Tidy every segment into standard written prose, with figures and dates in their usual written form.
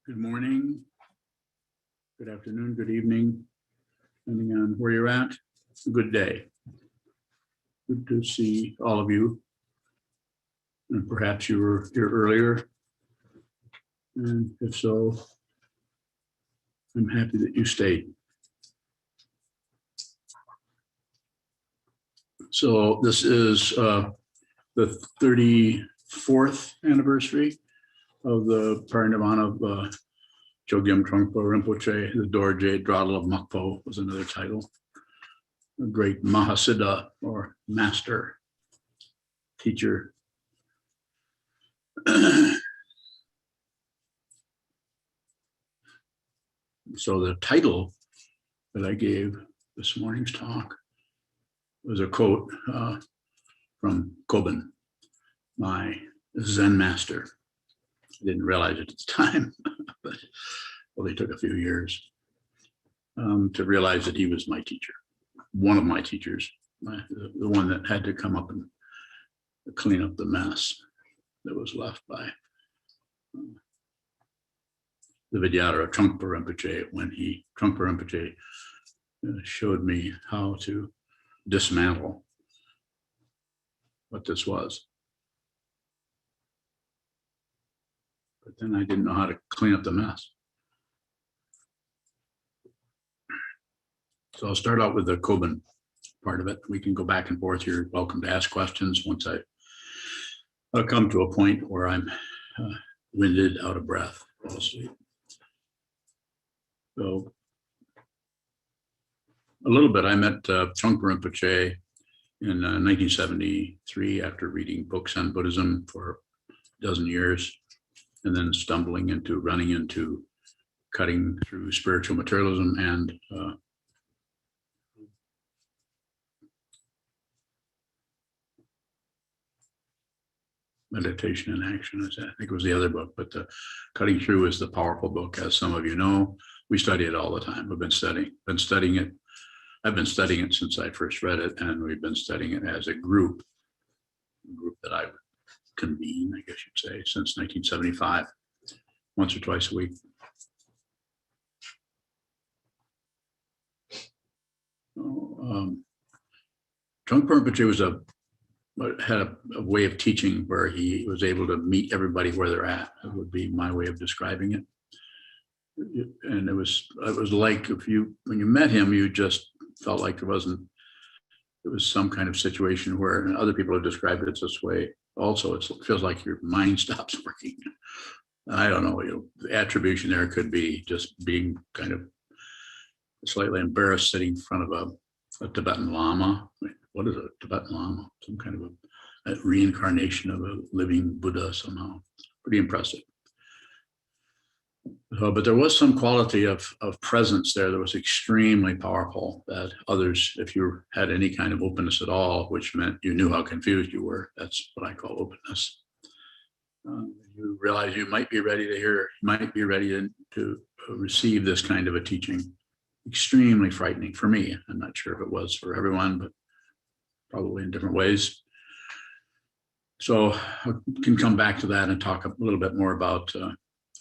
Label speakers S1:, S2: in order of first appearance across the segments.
S1: Good morning, good afternoon, good evening, depending on where you're at. Good day. Good to see all of you. And perhaps you were here earlier. And if so, I'm happy that you stayed. So this is the 34th anniversary of the parinirvana of Chogyam Trungpa Rinpoche. The Dorje Drawdle of Mokpo was another title. A great Mahasiddha or master teacher. So the title that I gave this morning's talk was a quote from Kobun, my Zen master. I didn't realize it at the time, but only took a few years to realize that he was my teacher, one of my teachers, the one that had to come up and clean up the mess that was left by the Vidyadhara Trungpa Rinpoche when Trungpa Rinpoche showed me how to dismantle what this was. But then I didn't know how to clean up the mess. So I'll start out with the Kobun part of it. We can go back and forth. You're welcome to ask questions once I'll come to a point where I'm winded, out of breath, fall asleep. So a little bit, I met Trungpa Rinpoche in 1973 after reading books on Buddhism for a dozen years, and then running into cutting through spiritual materialism and meditation in action. I think it was the other book, but the Cutting Through is the powerful book, as some of you know. We study it all the time. We've been studying it. I've been studying it since I first read it, and we've been studying it as a group that I convene, I guess you'd say, since 1975, once or twice a week. Trungpa Rinpoche had a way of teaching where he was able to meet everybody where they're at. It would be my way of describing it. And it was like when you met him, you just felt like it was some kind of situation where, and other people have described it this way also, it feels like your mind stops working. I don't know, the attribution there could be just being kind of slightly embarrassed sitting in front of a Tibetan Lama. What is a Tibetan Lama? Some kind of a reincarnation of a living Buddha somehow. Pretty impressive. But there was some quality of presence there that was extremely powerful that others, if you had any kind of openness at all, which meant you knew how confused you were, that's what I call openness. You realize you might be ready to hear, you might be ready to receive this kind of a teaching. Extremely frightening for me. I'm not sure if it was for everyone, but probably in different ways. So I can come back to that and talk a little bit more about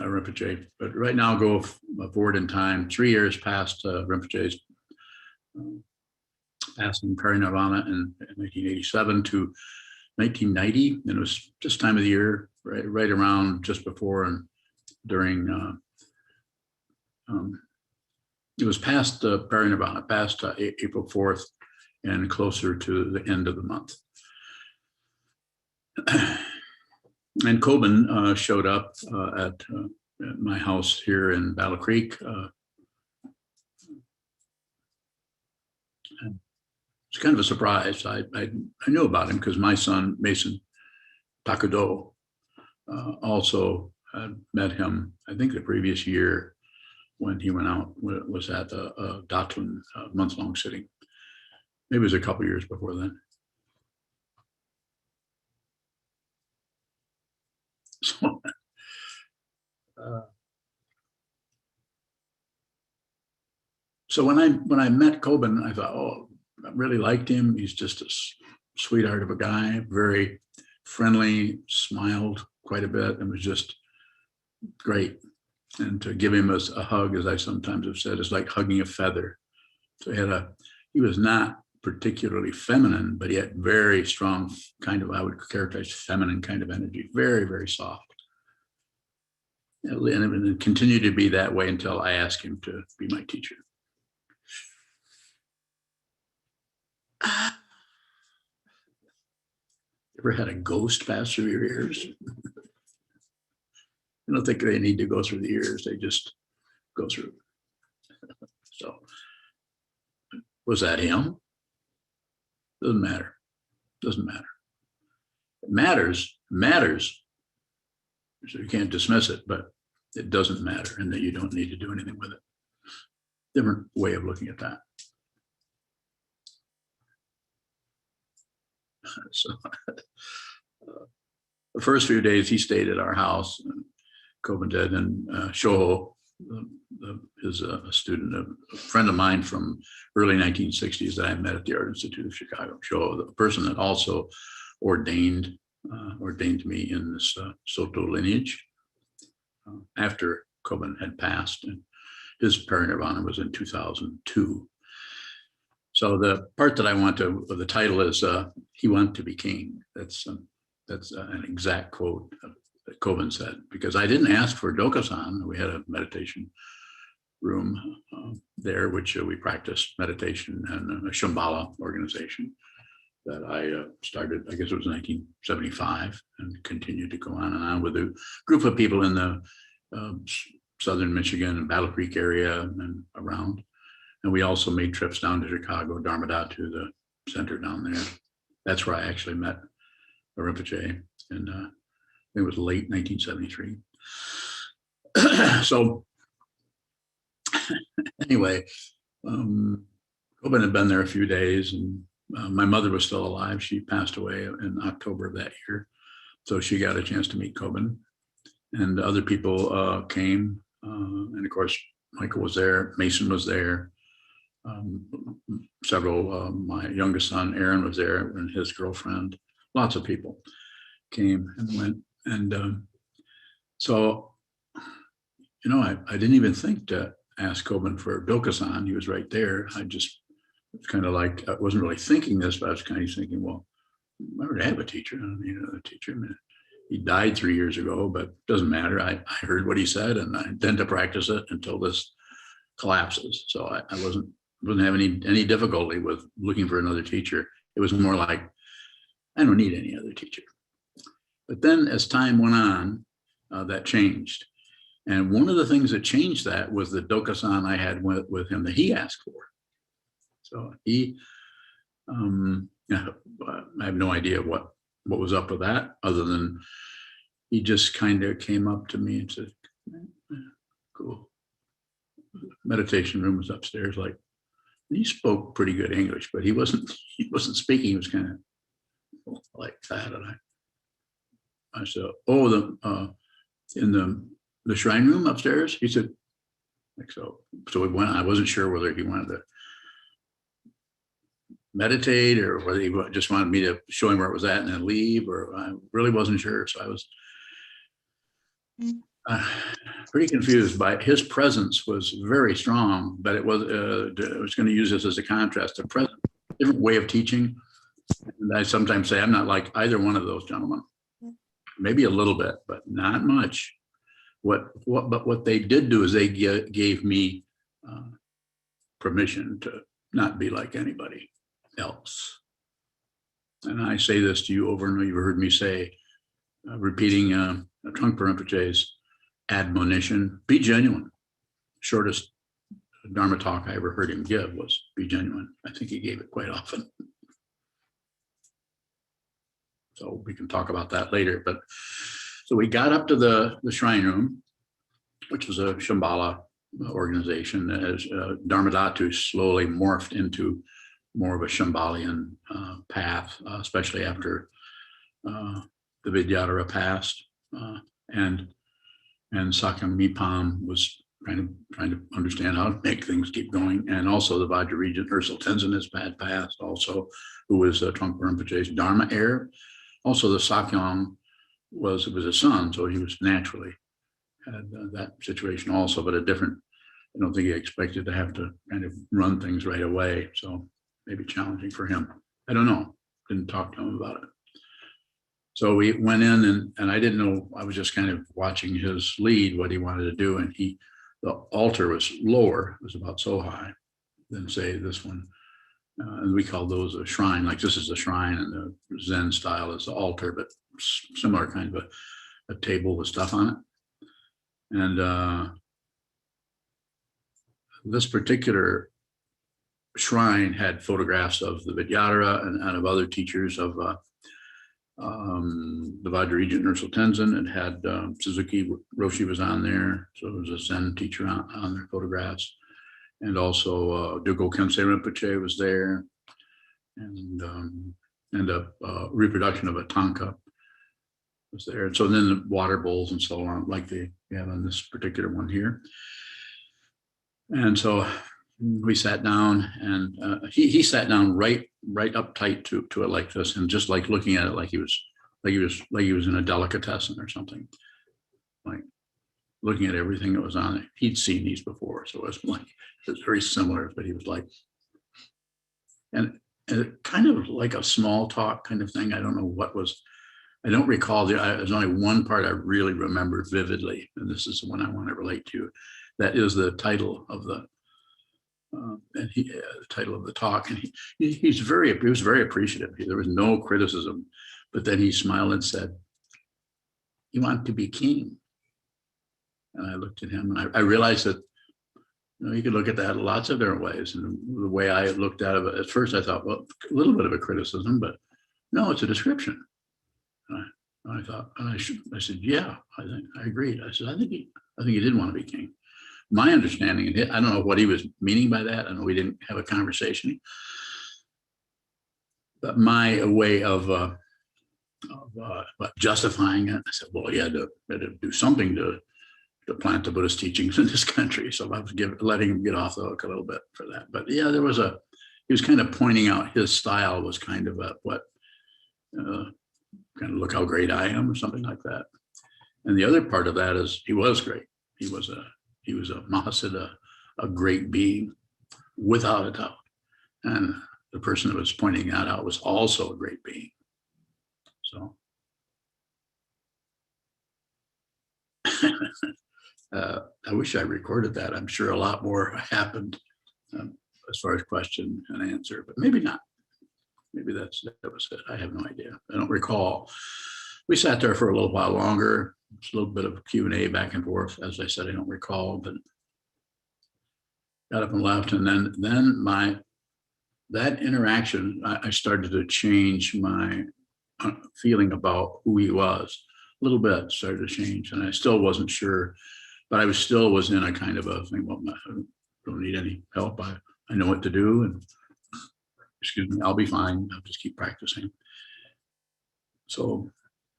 S1: Rinpoche. But right now, I'll go forward in time, 3 years past Rinpoche's passing parinirvana in 1987 to 1990. And it was just time of the year, right around just before and during, it was past parinirvana, past April 4th and closer to the end of the month. And Kobun showed up at my house here in Battle Creek. It's kind of a surprise. I knew about him because my son, Mason Takudo, also had met him, I think the previous year when he went out, was at a Datun month-long sitting. Maybe it was a couple years before then. So when I met Kobun, I thought, oh, I really liked him. He's just a sweetheart of a guy, very friendly, smiled quite a bit, and was just great. And to give him a hug, as I sometimes have said, is like hugging a feather. So he was not particularly feminine, but he had very strong kind of, I would characterize feminine kind of energy, very, very soft. And it continued to be that way until I asked him to be my teacher. Ever had a ghost pass through your ears? I don't think they need to go through the ears. They just go through. So was that him? Doesn't matter. Doesn't matter. It matters. So you can't dismiss it, but it doesn't matter, and that you don't need to do anything with it. Different way of looking at that. So the first few days he stayed at our house, Kobun did, and Shoho is a student, a friend of mine from early 1960s that I met at the Art Institute of Chicago. Shoho, the person that also ordained me in this Soto lineage after Kobun had passed, and his parinirvana was in 2002. So the part that I want to, the title is "He Wanted to Be King." That's an exact quote that Kobun said, because I didn't ask for Dokusan. We had a meditation room there, which we practiced meditation, and a Shambhala organization that I started, I guess it was 1975, and continued to go on and on with a group of people in the southern Michigan and Battle Creek area and around. And we also made trips down to Chicago, Dharmadhatu, the center down there. That's where I actually met Rinpoche, and it was late 1973. So anyway, Kobun had been there a few days, and my mother was still alive. She passed away in October of that year. So she got a chance to meet Kobun, and other people came. And of course, Michael was there, Mason was there. Several, my youngest son, Aaron, was there, and his girlfriend. Lots of people came and went. And so, you know, I didn't even think to ask Kobun for Dokusan. He was right there. I just, it's kind of like, I wasn't really thinking this, but I was kind of thinking, well, I already have a teacher. I don't need another teacher. I mean, he died 3 years ago, but it doesn't matter. I heard what he said, and I intend to practice it until this collapses. So I wasn't having any difficulty with looking for another teacher. It was more like, I don't need any other teacher. But then as time went on, that changed. And one of the things that changed that was the Dokusan I had with him that he asked for. So he, I have no idea what was up with that, other than he just kind of came up to me and said, cool. Meditation room was upstairs. Like, he spoke pretty good English, but he wasn't speaking. He was kind of like that. And I said, oh, in the shrine room upstairs? He said, like, so we went. I wasn't sure whether he wanted to meditate or whether he just wanted me to show him where it was at and then leave, or I really wasn't sure. So I was pretty confused. By his presence was very strong, but it was I was going to use this as a contrast, a different way of teaching. And I sometimes say I'm not like either one of those gentlemen. Maybe a little bit, but not much. But what they did do is they gave me permission to not be like anybody else. And I say this to you over and over. You've heard me say, repeating Trungpa Rinpoche's admonition: be genuine. Shortest Dharma talk I ever heard him give was be genuine. I think he gave it quite often. So we can talk about that later. But so we got up to the shrine room, which was a Shambhala organization, as Dharmadhatu slowly morphed into more of a Shambhalian path, especially after the Vidyadhara passed, and Sakyam Mipam was trying to understand how to make things keep going, and also the Vajra regent Ursel Tenzin has passed, also, who was Trungpa Rinpoche's Dharma heir. Also, the Sakyam was a son, so he was naturally had that situation also, but a different, I don't think he expected to have to kind of run things right away. So maybe challenging for him. I don't know. Didn't talk to him about it. So we went in and I didn't know, I was just kind of watching his lead, what he wanted to do. And the altar was lower, it was about so high than say this one. And we call those a shrine, like this is the shrine and the Zen style is the altar, but similar kind of a table with stuff on it. And this particular shrine had photographs of the Vidyadhara and of other teachers of the Vajrayana Nursal Tenzin. It had Suzuki Roshi was on there, so there was a Zen teacher on their photographs, and also Dugo Kensei Rinpoche was there, and a reproduction of a tanka was there. And so then the water bowls and so on, like they have on this particular one here. And so we sat down, and he sat down right up tight to it like this, and just like looking at it like he was in a delicatessen or something, like looking at everything that was on it. He'd seen these before, so it was very similar. But he was like, and kind of like a small talk kind of thing. I don't know what was. I don't recall. There's only one part I really remember vividly, and this is the one I want to relate to. That is the title of the title of the talk, and he was very appreciative. There was no criticism, but then he smiled and said, "You want to be king?" And I looked at him, and I realized that you could look at that lots of different ways. And the way I looked at it at first, I thought, well, a little bit of a criticism, but no, it's a description. And I thought, I said, yeah, I agreed. I said, I think he did want to be king. My understanding, and I don't know what he was meaning by that. I know we didn't have a conversation, but my way of justifying it, I said, well, he had to do something to plant the Buddhist teachings in this country. So I was letting him get off the hook a little bit for that. But yeah, he was kind of pointing out his style was kind of kind of look how great I am or something like that. And the other part of that is he was great. He was a Mahasiddha, a great being, without a doubt. And the person that was pointing that out was also a great being. So I wish I recorded that. I'm sure a lot more happened as far as question and answer, but maybe not. Maybe that was it. I have no idea. I don't recall. We sat there for a little while longer. It's a little bit of Q&A back and forth. As I said, I don't recall, but got up and left. And then that interaction, I started to change my feeling about who he was. A little bit started to change, and I still wasn't sure, but I was in a kind of a thing. Well, I don't need any help. I know what to do, and excuse me, I'll be fine. I'll just keep practicing. So,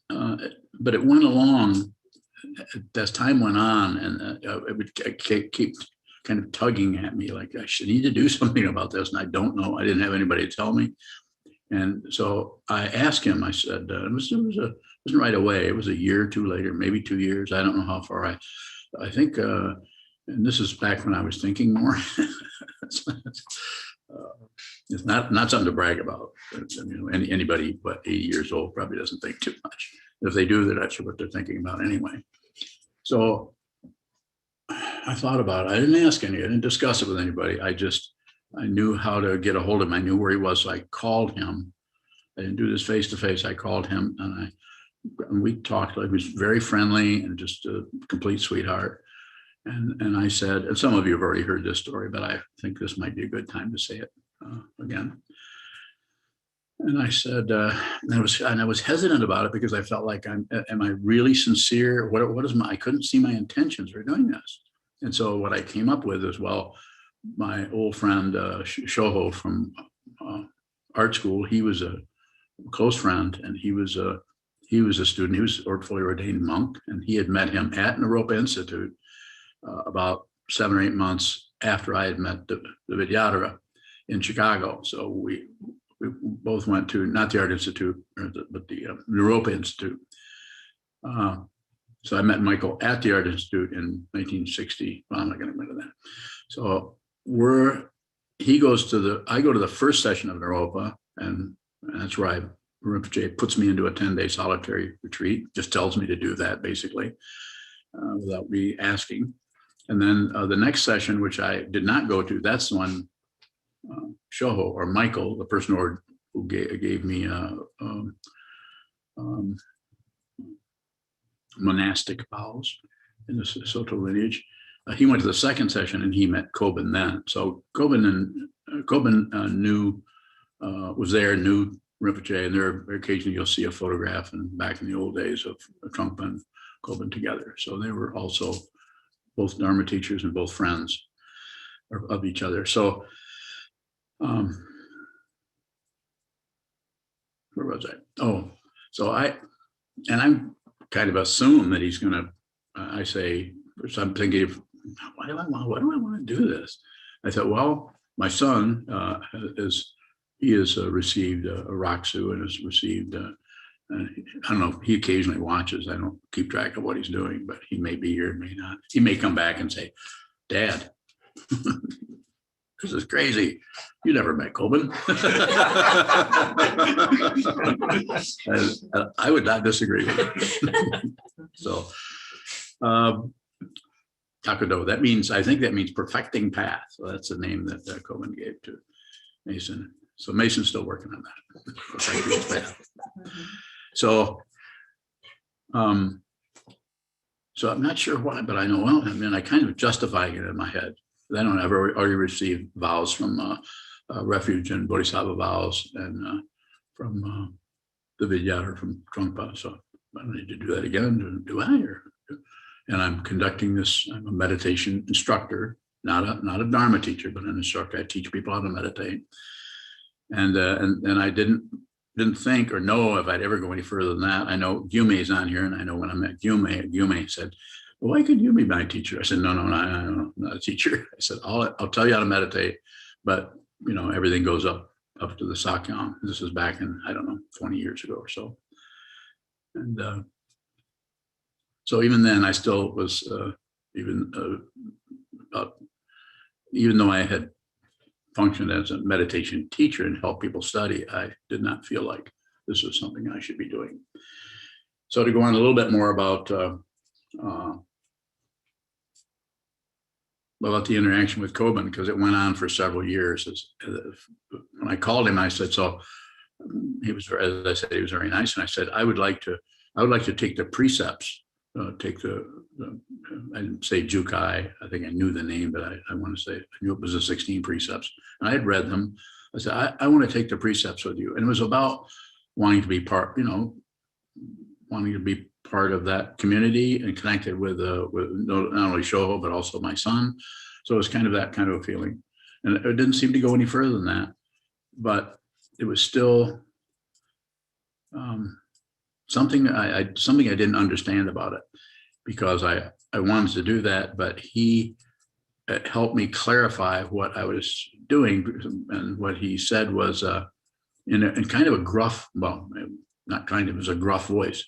S1: but it went along as time went on, and it would keep kind of tugging at me like I should need to do something about this, and I don't know. I didn't have anybody to tell me, and so I asked him. I said, it wasn't right away. It was a year or two later, maybe 2 years. I don't know how far. I think, and this is back when I was thinking more. It's not something to brag about. Anybody but 80 years old probably doesn't think too much. If they do, they're not sure what they're thinking about anyway. So I thought about it. I didn't ask I didn't discuss it with anybody. I knew how to get a hold of him. I knew where he was. So I called him. I didn't do this face to face. I called him and we talked. He was very friendly and just a complete sweetheart. And I said, and some of you have already heard this story, but I think this might be a good time to say it again. And I said, and I was hesitant about it because I felt like, am I really sincere? What is I couldn't see my intentions for doing this. And so what I came up with is, well, my old friend Shoho from art school, he was a close friend, and he was a student. He was a fully ordained monk, and he had met him at Naropa Institute about 7 or 8 months after I had met the Vidyadhara in Chicago. So we both went to, not the Art Institute, but the Naropa Institute. So I met Michael at the Art Institute in 1960. Well, I'm not going to admit that. So I go to the first session of Naropa, and that's where Rinpoche puts me into a 10-day solitary retreat, just tells me to do that basically, without me asking. And then the next session, which I did not go to, that's the one Shoho, or Michael, the person who gave me monastic vows in the Soto lineage. He went to the second session and he met Kobun then. So Kobun was there, knew Rinpoche, and there occasionally you'll see a photograph and back in the old days of Trungpa and Kobun together. So they were also both Dharma teachers and both friends of each other. So where was I? Oh, so I'm kind of assume that he's going to, I say, so I'm thinking, why do I want to do this? I thought, well, my son has received a Raksu and has received, I don't know, he occasionally watches. I don't keep track of what he's doing, but he may be here, may not. He may come back and say, Dad, this is crazy. You never met Kobun. I would not disagree with it. So, Takudo, I think that means perfecting path. So that's the name that Kobun gave to Mason. So Mason's still working on that. Perfecting his path. So, so I'm not sure why, but I know, well, I mean, I kind of justifying it in my head. Then I've already received vows from Refuge and Bodhisattva vows, and from the Vidyadhara from Trungpa. So I don't need to do that again, do I? And I'm conducting this. I'm a meditation instructor, not a Dharma teacher, but an instructor. I teach people how to meditate. And I didn't think or know if I'd ever go any further than that. I know Gyume is on here, and I know when I met Gyume said, well, why could you be my teacher? I said, no, I'm not a teacher. I said, I'll tell you how to meditate, but everything goes up to the Sakyam. This is back in, I don't know, 20 years ago or so. And so even then I still was, even though I had functioned as a meditation teacher and helped people study, I did not feel like this was something I should be doing. So to go on a little bit more about the interaction with Kobun, because it went on for several years. When I called him, I said, so he was, as I said, he was very nice. And I said, I would like to take the precepts, I didn't say Jukai. I think I knew the name, but I want to say, I knew it was the 16 precepts. And I had read them. I said, I want to take the precepts with you. And it was about wanting to be part, wanting to be part of that community and connected with not only Shoho, but also my son. So it was kind of that kind of a feeling. And it didn't seem to go any further than that, but it was still something I didn't understand about it, because I wanted to do that, but he helped me clarify what I was doing. And what he said was in kind of a gruff, well, not kind of, it was a gruff voice.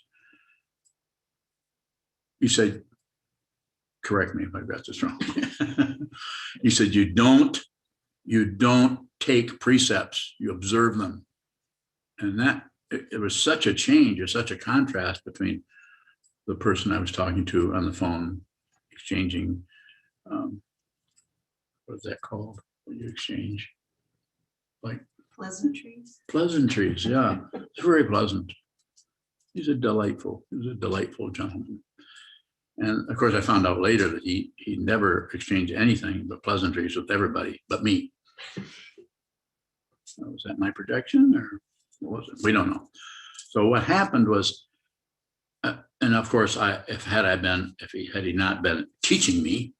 S1: He said, correct me if I got this wrong. He said, you don't take precepts, you observe them. And that, it was such a change, or such a contrast between the person I was talking to on the phone, exchanging, what is that called? When you exchange, like pleasantries, yeah. It's very pleasant. He was a delightful gentleman. And of course, I found out later that he never exchanged anything but pleasantries with everybody but me. Was that my projection, or what was it? We don't know. So what happened was, and of course, had he not been teaching me,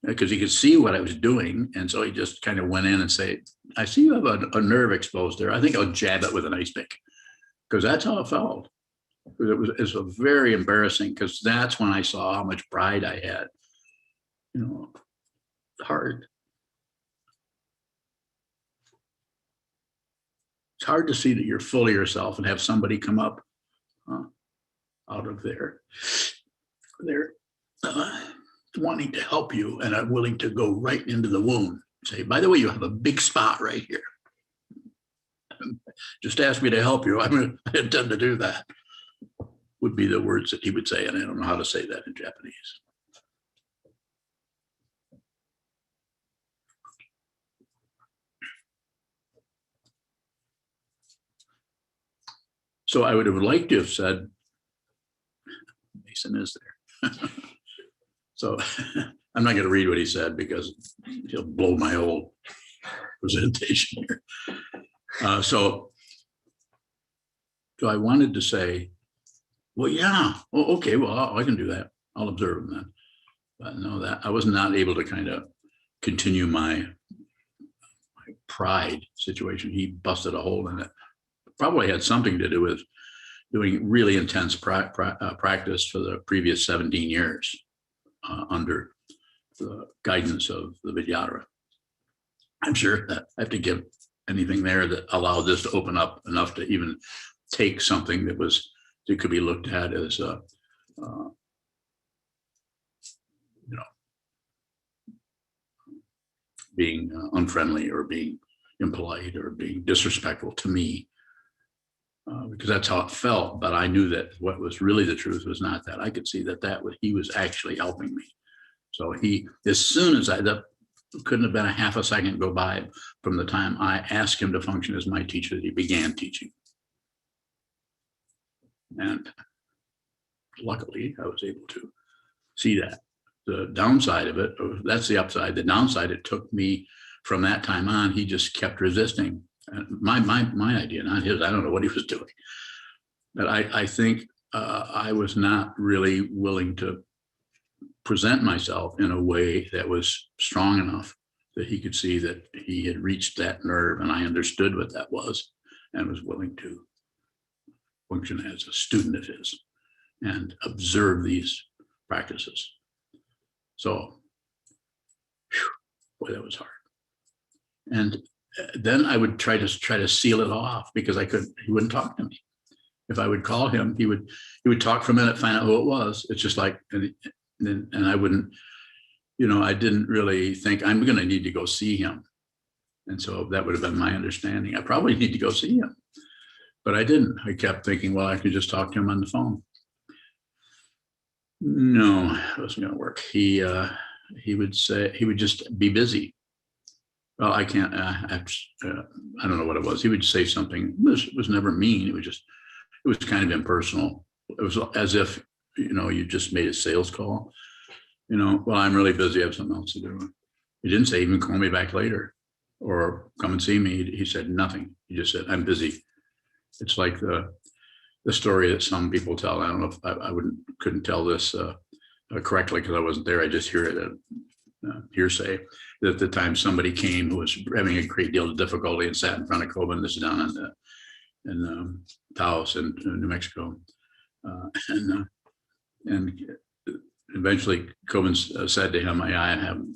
S1: because he could see what I was doing, and so he just kind of went in and said, I see you have a nerve exposed there. I think I'll jab it with an ice pick, because that's how it felt. It was very embarrassing, because that's when I saw how much pride I had. Hard. It's hard to see that you're fully yourself and have somebody come up out of there. they're wanting to help you and are willing to go right into the wound. Say, by the way, you have a big spot right here. Just ask me to help you. I intend to do that, would be the words that he would say. And I don't know how to say that in Japanese. So I would have liked to have said, Mason is there. So I'm not going to read what he said because he'll blow my whole presentation here. So I wanted to say, well, yeah, well, okay, well, I can do that. I'll observe him then. But no, that I was not able to kind of continue my pride situation. He busted a hole in it. Probably had something to do with doing really intense practice for the previous 17 years under the guidance of the Vidyadhara. I'm sure that I have to give anything there that allowed this to open up enough to even take something that could be looked at as being unfriendly or being impolite or being disrespectful to me. Because that's how it felt, but I knew that what was really the truth was not that. I could see that he was actually helping me. So as soon as that couldn't have been a half a second go by from the time I asked him to function as my teacher that he began teaching. And luckily, I was able to see that. The downside of it, that's the upside. The downside, it took me from that time on, he just kept resisting. My idea, not his. I don't know what he was doing, but I think I was not really willing to present myself in a way that was strong enough that he could see that he had reached that nerve, and I understood what that was, and was willing to function as a student of his and observe these practices. So, boy, that was hard. And then I would try to seal it off because he wouldn't talk to me. If I would call him, he would talk for a minute, find out who it was. It's just like, and I wouldn't, I didn't really think I'm going to need to go see him. And so that would have been my understanding. I probably need to go see him, but I didn't. I kept thinking, well, I could just talk to him on the phone. No, it wasn't going to work. He would just be busy. Well, I can't, I don't know what it was. He would say something. It was never mean. It was kind of impersonal. It was as if, you just made a sales call. Well, I'm really busy. I have something else to do. He didn't say even call me back later or come and see me. He said nothing. He just said, I'm busy. It's like the story that some people tell. I don't know if I couldn't tell this correctly because I wasn't there. I just hear it hearsay. That at the time somebody came who was having a great deal of difficulty and sat in front of Kobun. This is down in Taos in New Mexico, and eventually Kobun said to him, I'm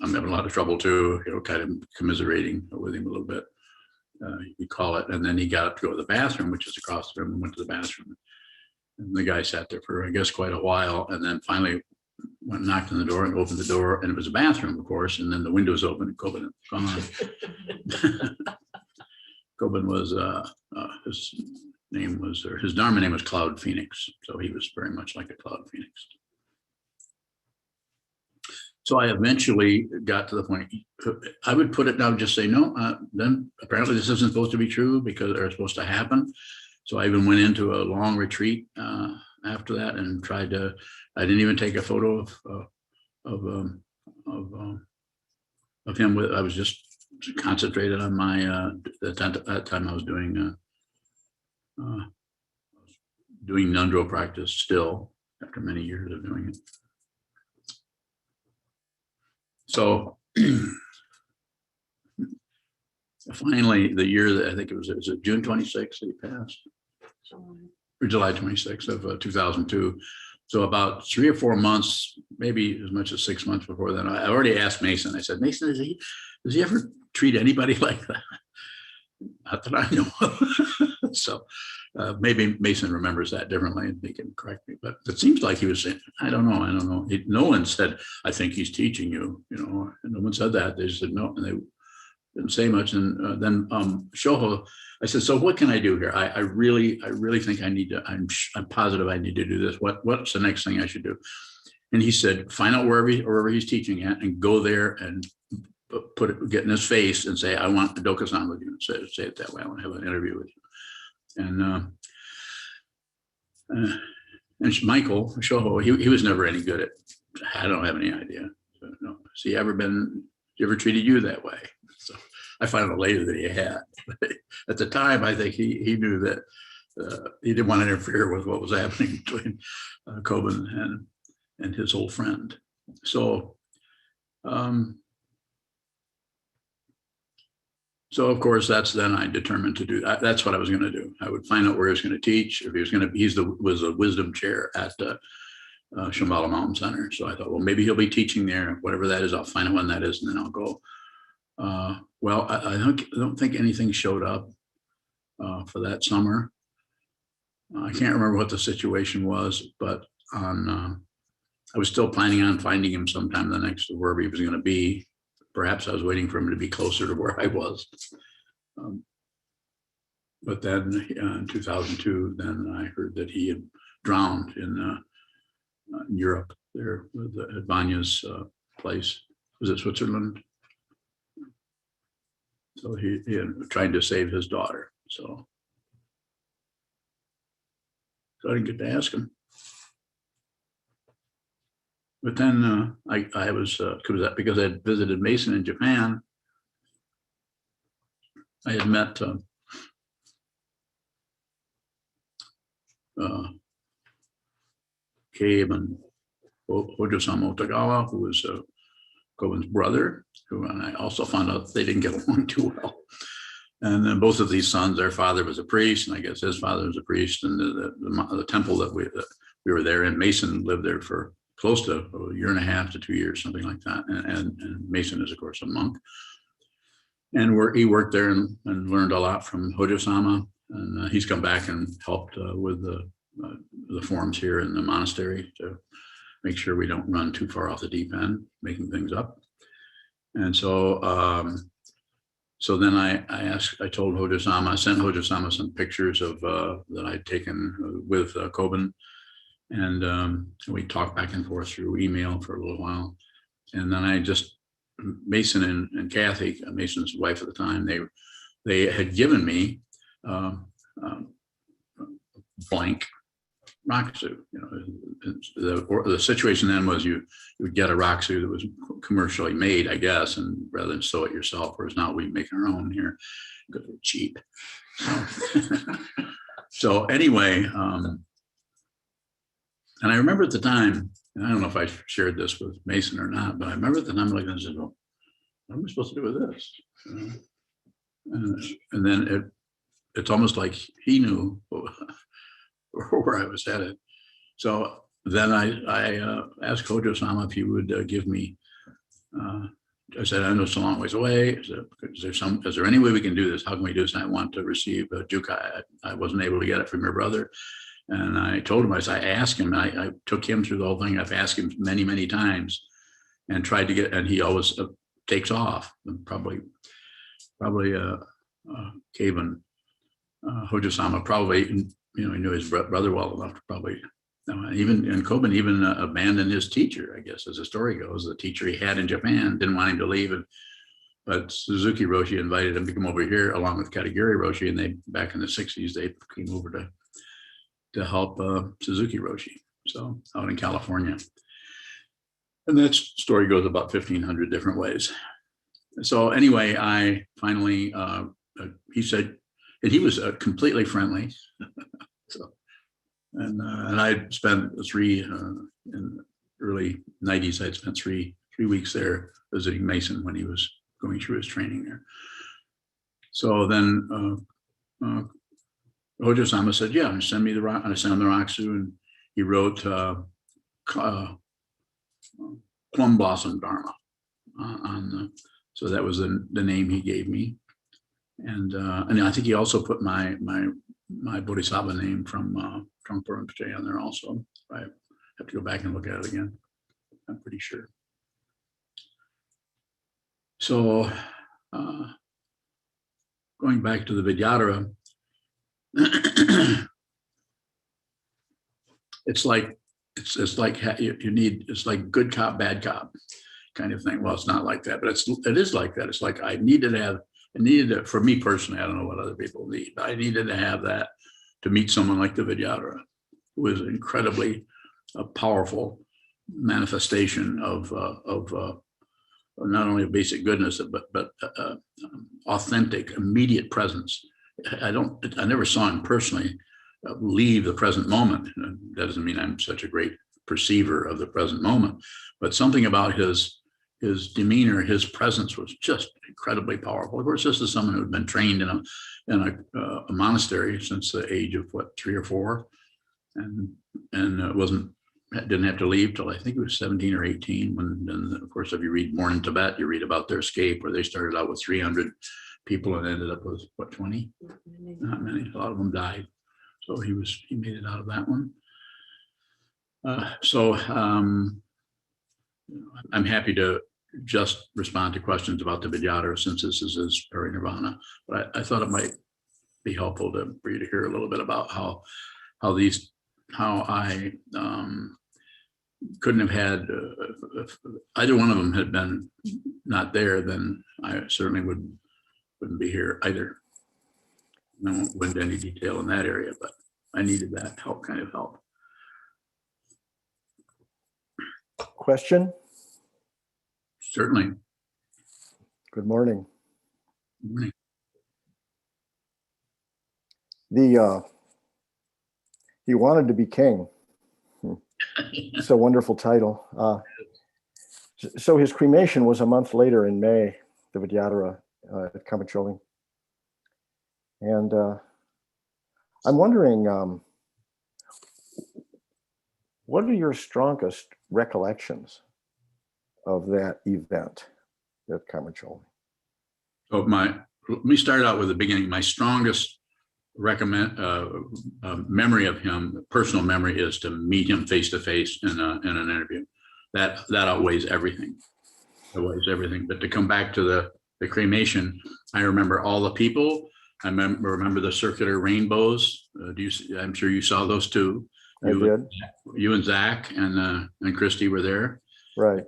S1: having a lot of trouble too. Kind of commiserating with him a little bit. You call it, and then he got up to go to the bathroom, which is across the room, and went to the bathroom. And the guy sat there for, I guess, quite a while, and then finally went and knocked on the door and opened the door, and it was a bathroom, of course, and then the windows open and Kobun had gone. Kobun was, his Dharma name was Cloud Phoenix, so he was very much like a Cloud Phoenix. So I eventually got to the point, I would put it down, just say, no, then apparently this isn't supposed to be true because they're supposed to happen. So I even went into a long retreat after that and I didn't even take a photo of him. I was just concentrated on my, at that time I was doing Nandro practice still after many years of doing it. So finally, the year that I think it was June 26th that he passed, or July 26th of 2002. So about 3 or 4 months, maybe as much as 6 months before then, I already asked Mason. I said, Mason, does he ever treat anybody like that? Not that I know of. So maybe Mason remembers that differently, and he can correct me. But it seems like he was saying, I don't know. No one said, I think he's teaching you, and no one said that. They just said no, and they didn't say much. And then Shoho, I said, so what can I do here? I really think I need to, I'm positive I need to do this. What's the next thing I should do? And he said, find out wherever he's teaching at and go there and get in his face and say, I want the Dokusan with you. Say it that way. I want to have an interview with you. And Michael Shoho, he was never any good at, I don't have any idea. So, no. Has he ever treated you that way? So I found out later that he had. At the time, I think he knew that he didn't want to interfere with what was happening between Kobun and his old friend. So, so of course, then I determined to do that. That's what I was going to do. I would find out where he was going to teach. If he was going to, was a wisdom chair at Shambhala Mountain Center. So I thought, well, maybe he'll be teaching there. Whatever that is, I'll find out when that is, and then I'll go. Well, I don't think anything showed up for that summer. I can't remember what the situation was, but I was still planning on finding him sometime the next, wherever he was going to be. Perhaps I was waiting for him to be closer to where I was. But then in 2002, then I heard that he had drowned in Europe there at Vanya's place. Was it Switzerland? So he had tried to save his daughter. So I didn't get to ask him. But then I was, because I had visited Mason in Japan, I had met Cave and Hojo-sama Otogawa, who was Kobun's brother, and I also found out they didn't get along too well. And then both of these sons, their father was a priest, and I guess his father was a priest, and the temple that we were there in, Mason lived there for close to a year and a half to 2 years, something like that. And Mason is, of course, a monk. And he worked there and learned a lot from Hojo-sama. And he's come back and helped with the forms here in the monastery to make sure we don't run too far off the deep end, making things up. And so then I told Hojo-sama, I sent Hojo-sama some pictures of that I'd taken with Kobun. And we talked back and forth through email for a little while. And then Mason and Kathy, Mason's wife at the time, they had given me blank rakusu. The situation then was you would get a rakusu that was commercially made, I guess, and rather than sew it yourself, whereas now we make our own here because we're cheap. So anyway, and I remember at the time, and I don't know if I shared this with Mason or not, but I remember at the time, like, I said, well, what am I supposed to do with this? And then it's almost like he knew where I was headed. So then I asked Hojo-sama if he would give me, I said, I know it's a long ways away. Is there any way we can do this? How can we do this? And I want to receive a jukai. I wasn't able to get it from your brother. And I told him, I asked him, I took him through the whole thing. I've asked him many, many times and tried to get, and he always takes off. And probably Kevin Hojo-sama probably, he knew his brother well enough to probably, and Kobun even abandoned his teacher, I guess, as the story goes. The teacher he had in Japan didn't want him to leave, but Suzuki Roshi invited him to come over here along with Katagiri Roshi, and they, back in the 60s, they came over to help Suzuki Roshi, so out in California. And that story goes about 1,500 different ways. So anyway, I finally, he said, and he was completely friendly. So, and I spent in the early 90s, I'd spent three weeks there visiting Mason when he was going through his training there. So then Hojo-sama said, yeah, send me the rock. And I sent him the rakusu, and he wrote Plum Blossom Dharma so that was the name he gave me. And I think he also put my my Bodhisattva name from Trungpa Rinpoche on there also. I have to go back and look at it again. I'm pretty sure. So going back to the Vidyadhara, it's like you need, it's like good cop, bad cop kind of thing. Well, it's not like that, but it is like that. It's like I needed to, for me personally, I don't know what other people need, but I needed to have that to meet someone like the Vidyadhara, who is incredibly powerful manifestation of not only of basic goodness, but authentic, immediate presence. I never saw him personally leave the present moment. That doesn't mean I'm such a great perceiver of the present moment, but something about his demeanor, his presence was just incredibly powerful. Of course, this is someone who had been trained in a monastery since the age of 3 or 4, and didn't have to leave till I think it was 17 or 18. And of course, if you read Morning Tibet, you read about their escape, where they started out with 300 people and ended up with what, 20? Not many. A lot of them died. So he made it out of that one. I'm happy to just respond to questions about the Vidyadhara, since this is his parinirvana. But I thought it might be helpful for you to hear a little bit about how I couldn't have had, if either one of them had been not there, then I certainly wouldn't be here either. I won't go into any detail in that area, but I needed that kind of help.
S2: Question?
S1: Certainly.
S2: Good morning.
S1: Good morning.
S2: He wanted to be king. It's a wonderful title. So his cremation was a month later in May, the Vidyadhara at Kamacholi. And I'm wondering, what are your strongest recollections of that event at Kamacholi?
S1: So let me start out with the beginning. My strongest memory of him, personal memory, is to meet him face to face in an interview. That outweighs everything. Outweighs everything. But to come back to the cremation, I remember all the people. I remember the circular rainbows. I'm sure you saw those too.
S2: I did.
S1: You and Zach and Christy were there.
S2: Right.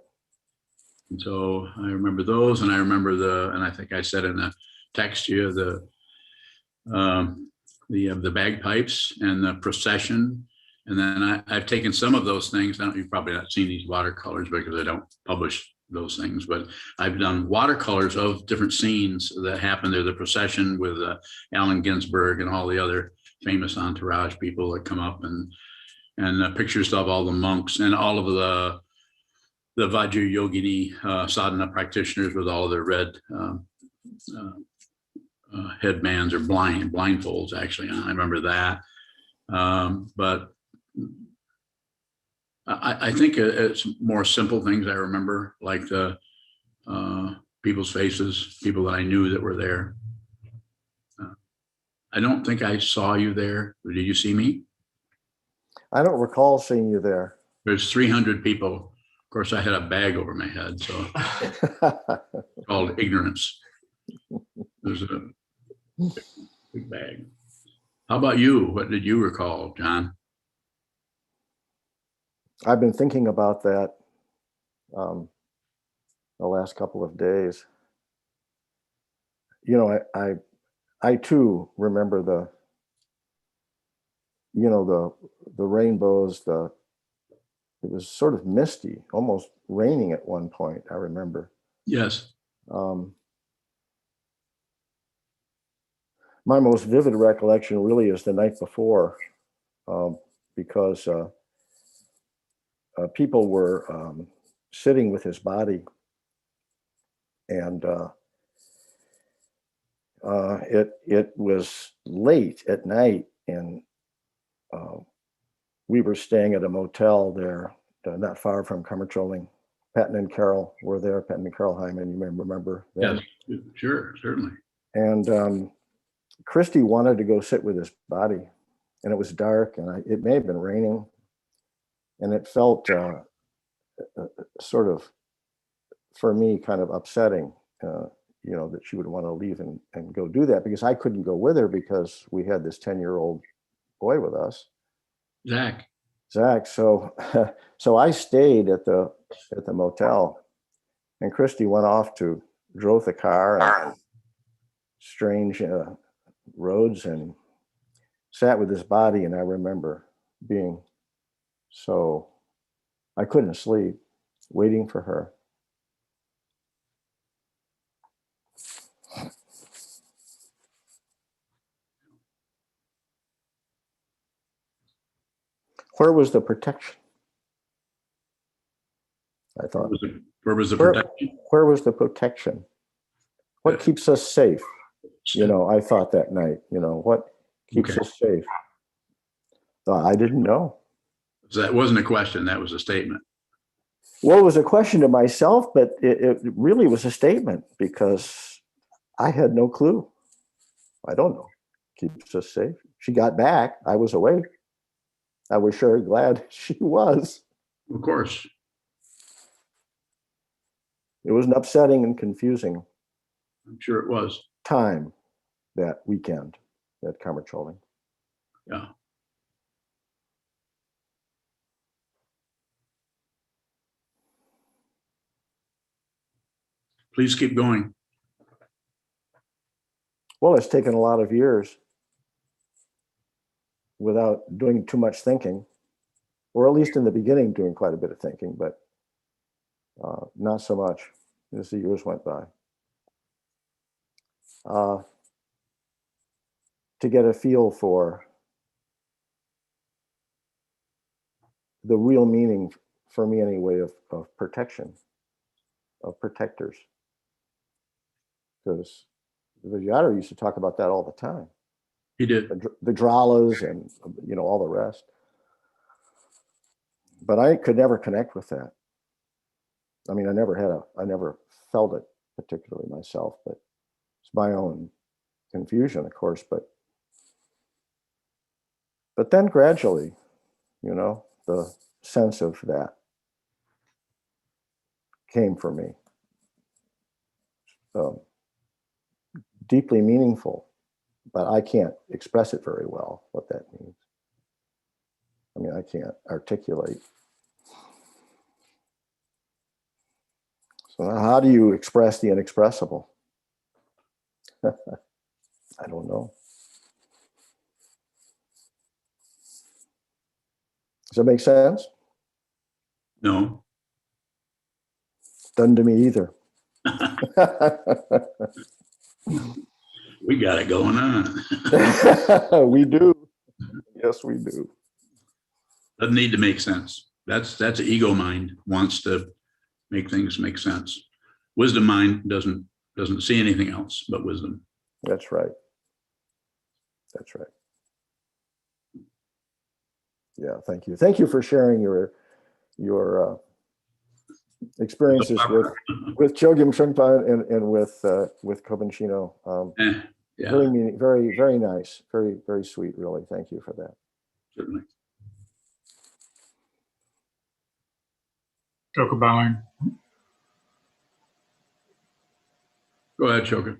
S1: And so I remember those, and I remember and I think I said in the text to you, the bagpipes and the procession. And then I've taken some of those things. You've probably not seen these watercolors because I don't publish those things, but I've done watercolors of different scenes that happened there. The procession with Allen Ginsberg and all the other famous entourage people that come up, and pictures of all the monks and all of the Vajra Yogini sadhana practitioners with all of their red headbands or blindfolds actually. I remember that. But I think it's more simple things I remember, like the people's faces, people that I knew that were there. I don't think I saw you there. Did you see me?
S2: I don't recall seeing you there.
S1: There's 300 people. Of course, I had a bag over my head, so called ignorance. There's a big bag. How about you? What did you recall, John?
S2: I've been thinking about that the last couple of days. You know, I too remember the rainbows. It was sort of misty, almost raining at one point, I remember.
S1: Yes.
S2: My most vivid recollection really is the night before, because people were sitting with his body, and it was late at night, and we were staying at a motel there, not far from Kamacholi. Patton and Carol were there. Patton and Carol Hyman, you may remember them.
S1: Yes, sure, certainly.
S2: And Christy wanted to go sit with his body, and it was dark, and it may have been raining, and it felt sort of, for me, kind of upsetting, that she would want to leave and go do that, because I couldn't go with her because we had this 10-year-old boy with us,
S1: Zach.
S2: So, so I stayed at the motel, and Christy went off drove the car on strange roads and sat with his body. And I remember being so, I couldn't sleep, waiting for her. Where was the protection? I thought.
S1: Where was the protection?
S2: Where was the protection? What keeps us safe? I thought that night, what keeps us safe? I didn't know.
S1: So that wasn't a question, that was a statement.
S2: Well, it was a question to myself, but it really was a statement, because I had no clue. I don't know. Keeps us safe. She got back. I was awake. I was sure glad she was.
S1: Of course.
S2: It was an upsetting and confusing.
S1: I'm sure it was.
S2: Time that weekend at Kamercholing.
S1: Yeah. Please keep going.
S2: Well, it's taken a lot of years without doing too much thinking, or at least in the beginning doing quite a bit of thinking, but not so much as the years went by. To get a feel for the real meaning, for me anyway, of protection, of protectors. Because Vidyadhara used to talk about that all the time.
S1: He did.
S2: The Dralas and all the rest. But I could never connect with that. I mean, I never felt it particularly myself, but it's my own confusion, of course. But then gradually, the sense of that came for me. Deeply meaningful, but I can't express it very well, what that means. I mean, I can't articulate. So how do you express the inexpressible? I don't know. Does that make sense?
S1: No.
S2: Doesn't to me either.
S1: We got it going on.
S2: We do. Yes, we do.
S1: Doesn't need to make sense. That's ego mind wants to make things make sense. Wisdom mind doesn't see anything else but wisdom.
S2: That's right. That's right. Yeah, thank you. Thank you for sharing your experiences with Chogyam Trungpa and with Kobun Chino.
S1: Yeah.
S2: Very, very nice. Very, very sweet, really. Thank you for that.
S1: Certainly.
S3: Joko bowing.
S1: Go ahead, Chogyam.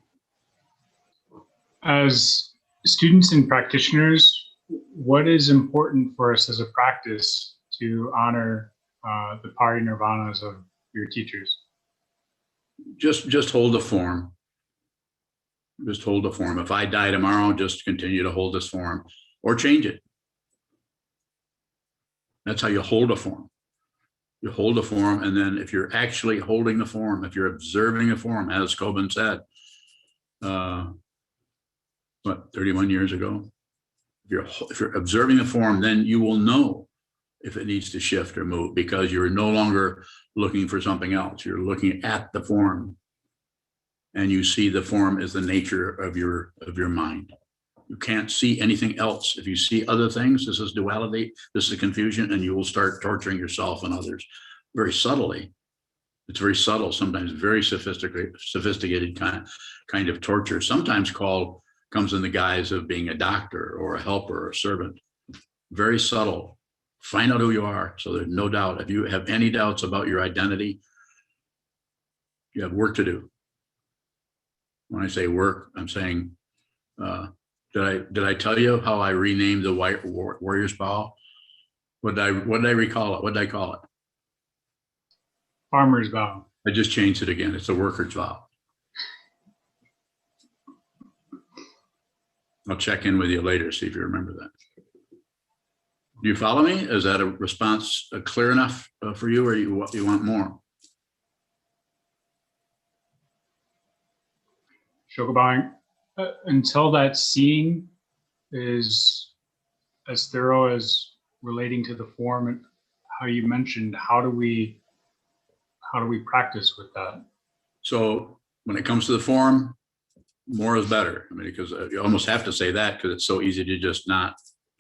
S3: As students and practitioners, what is important for us as a practice to honor the parinirvanas of your teachers?
S1: Just hold the form. Just hold the form. If I die tomorrow, just continue to hold this form or change it. That's how you hold a form. You hold the form, and then if you're actually holding the form, if you're observing the form, as Kobun said, 31 years ago, if you're observing the form, then you will know if it needs to shift or move, because you're no longer looking for something else. You're looking at the form, and you see the form as the nature of your mind. You can't see anything else. If you see other things, this is duality, this is confusion, and you will start torturing yourself and others very subtly. It's very subtle, sometimes very sophisticated kind of torture, sometimes called comes in the guise of being a doctor or a helper or a servant. Very subtle. Find out who you are, so there's no doubt. If you have any doubts about your identity, you have work to do. When I say work, I'm saying, did I tell you how I renamed the Warrior's Bow? What did I recall it? What did I call it?
S3: Farmer's vow.
S1: I just changed it again. It's a worker's vow. I'll check in with you later, see if you remember that. Do you follow me? Is that a response clear enough for you, or you want more?
S3: Shokubang, until that seeing is as thorough as relating to the form and how you mentioned, how do we practice with that?
S1: So when it comes to the form, more is better. I mean, because you almost have to say that, because it's so easy to just not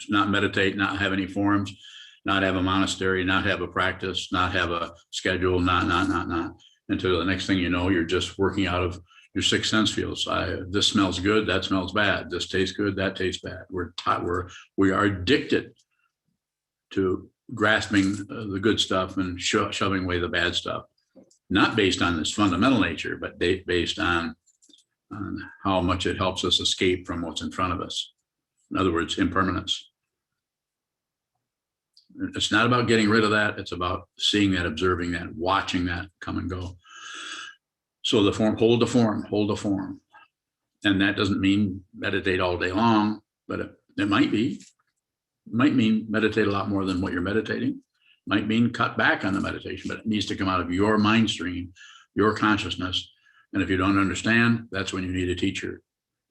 S1: meditate, not have any forms, not have a monastery, not have a practice, not have a schedule, not. Until the next thing you know, you're just working out of your sixth sense feels. This smells good, that smells bad. This tastes good, that tastes bad. We are addicted to grasping the good stuff and shoving away the bad stuff. Not based on this fundamental nature, but based on how much it helps us escape from what's in front of us. In other words, impermanence. It's not about getting rid of that. It's about seeing that, observing that, watching that come and go. So the form, hold the form. And that doesn't mean meditate all day long, but it might be. It might mean meditate a lot more than what you're meditating. Might mean cut back on the meditation, but it needs to come out of your mind stream, your consciousness. And if you don't understand, that's when you need a teacher.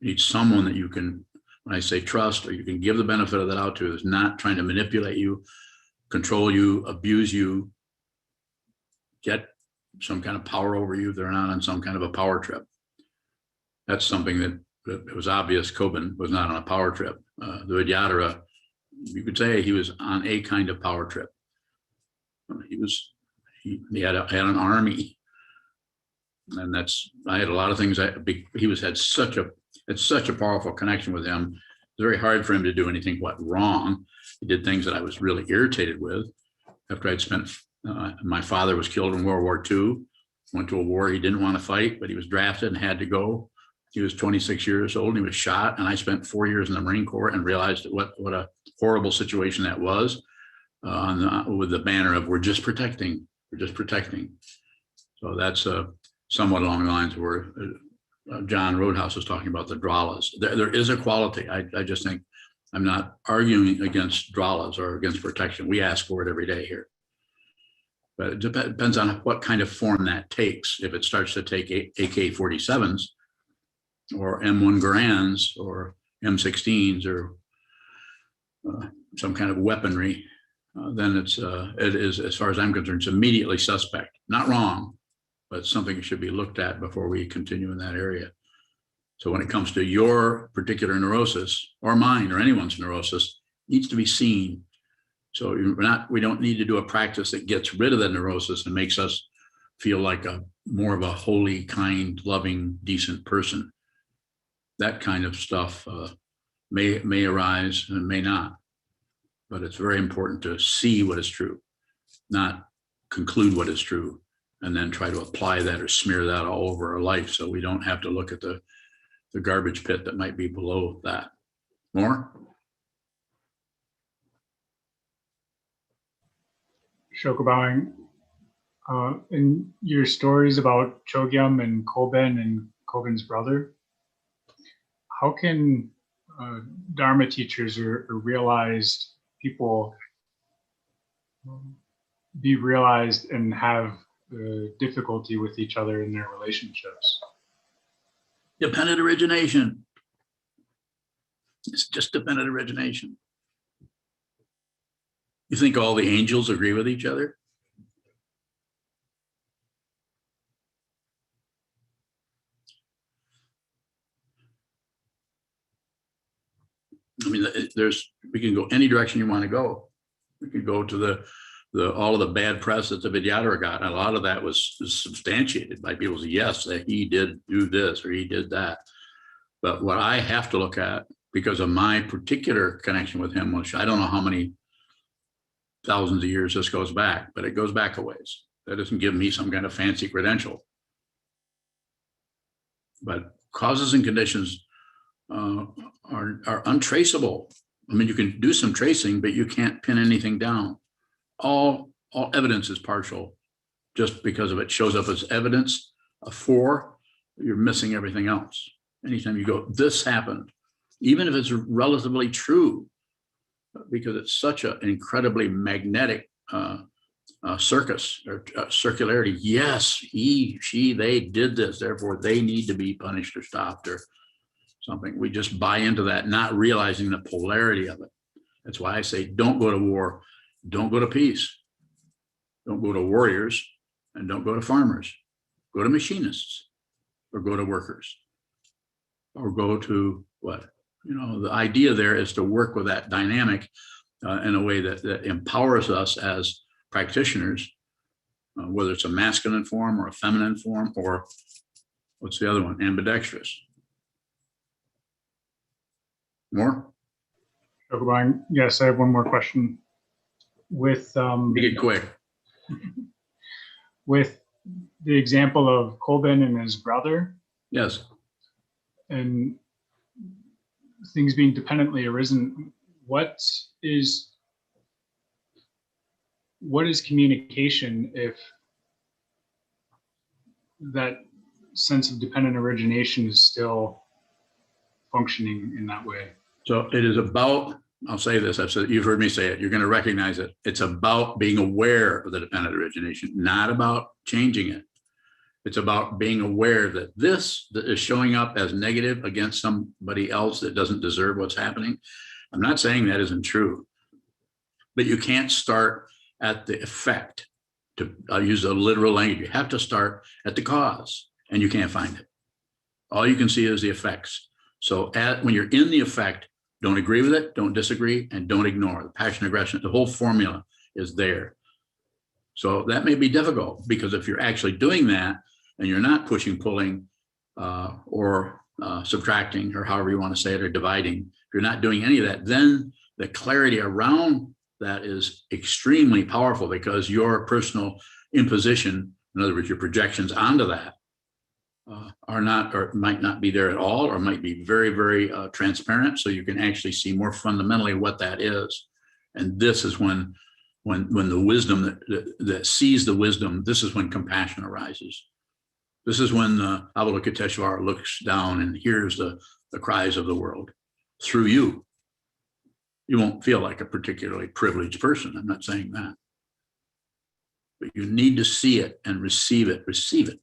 S1: You need someone that you can, when I say trust, or you can give the benefit of that out to, is not trying to manipulate you, control you, abuse you, get some kind of power over you. They're not on some kind of a power trip. That's something that it was obvious Kobun was not on a power trip. The Vidyadhara, you could say he was on a kind of power trip. He had an army, and I had a lot of things. He had such a powerful connection with him. It was very hard for him to do anything wrong. He did things that I was really irritated with. After I'd spent, my father was killed in World War II. Went to a war he didn't want to fight, but he was drafted and had to go. He was 26 years old and he was shot. And I spent 4 years in the Marine Corps and realized what a horrible situation that was. With the banner of we're just protecting. So that's somewhat along the lines where John Roadhouse was talking about the dralas. There is a quality. I just think I'm not arguing against dralas or against protection. We ask for it every day here. But it depends on what kind of form that takes. If it starts to take AK-47s or M1 Garands or M16s or some kind of weaponry, then it is, as far as I'm concerned, it's immediately suspect. Not wrong, but something that should be looked at before we continue in that area. So when it comes to your particular neurosis or mine or anyone's neurosis, it needs to be seen. So we don't need to do a practice that gets rid of the neurosis and makes us feel like more of a holy, kind, loving, decent person. That kind of stuff may arise and may not. But it's very important to see what is true, not conclude what is true, and then try to apply that or smear that all over our life so we don't have to look at the garbage pit that might be below that. More?
S3: Shokubang, in your stories about Chogyam and Kobun and Kobun's brother, how can Dharma teachers or realized people be realized and have difficulty with each other in their relationships?
S1: Dependent origination. It's just dependent origination. You think all the angels agree with each other? I mean, we can go any direction you want to go. We could go to all of the bad press that the Vidyadhara got. And a lot of that was substantiated by people's yes, that he did do this or he did that. But what I have to look at, because of my particular connection with him, which I don't know how many thousands of years this goes back, but it goes back a ways. That doesn't give me some kind of fancy credential. But causes and conditions are untraceable. I mean, you can do some tracing, but you can't pin anything down. All evidence is partial. Just because of it shows up as evidence for, you're missing everything else. Anytime you go, this happened, even if it's relatively true, because it's such an incredibly magnetic circus or circularity. Yes, he, she, they did this, therefore they need to be punished or stopped or something. We just buy into that, not realizing the polarity of it. That's why I say, don't go to war, don't go to peace, don't go to warriors, and don't go to farmers. Go to machinists, or go to workers, or go to what? You know, the idea there is to work with that dynamic in a way that empowers us as practitioners, whether it's a masculine form or a feminine form, or what's the other one? Ambidextrous. More?
S3: Kobun, yes, I have one more question. With
S1: Make it quick.
S3: with the example of Kobun and his brother,
S1: Yes.
S3: and things being dependently arisen, what is communication if that sense of dependent origination is still functioning in that way?
S1: So it is about, I'll say this, I've said, you've heard me say it, you're going to recognize it. It's about being aware of the dependent origination, not about changing it. It's about being aware that this that is showing up as negative against somebody else that doesn't deserve what's happening. I'm not saying that isn't true, but you can't start at the effect. I'll use a literal language. You have to start at the cause, and you can't find it. All you can see is the effects. So when you're in the effect, don't agree with it, don't disagree, and don't ignore. The passion, aggression, the whole formula is there. So that may be difficult, because if you're actually doing that and you're not pushing, pulling, or subtracting, or however you want to say it, or dividing, if you're not doing any of that, then the clarity around that is extremely powerful, because your personal imposition, in other words, your projections onto that, are not, or might not be there at all, or might be very, very transparent. So you can actually see more fundamentally what that is. And this is when the wisdom that sees the wisdom, this is when compassion arises. This is when Avalokiteshvara looks down and hears the cries of the world through you. You won't feel like a particularly privileged person. I'm not saying that. But you need to see it and receive it. Receive it.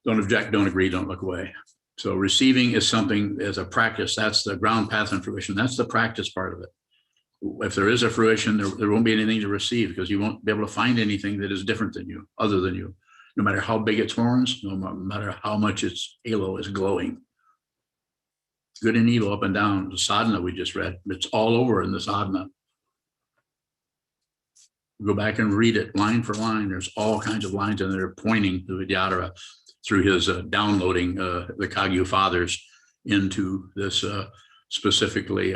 S1: Don't object, don't agree, don't look away. So receiving is something as a practice. That's the ground path and fruition. That's the practice part of it. If there is a fruition, there won't be anything to receive, because you won't be able to find anything that is different than you, other than you. No matter how big its horns, no matter how much its halo is glowing. Good and evil up and down. The sadhana we just read, it's all over in the sadhana. Go back and read it line for line. There's all kinds of lines in there pointing to Vidyadhara through his downloading the Kagyu fathers into this specifically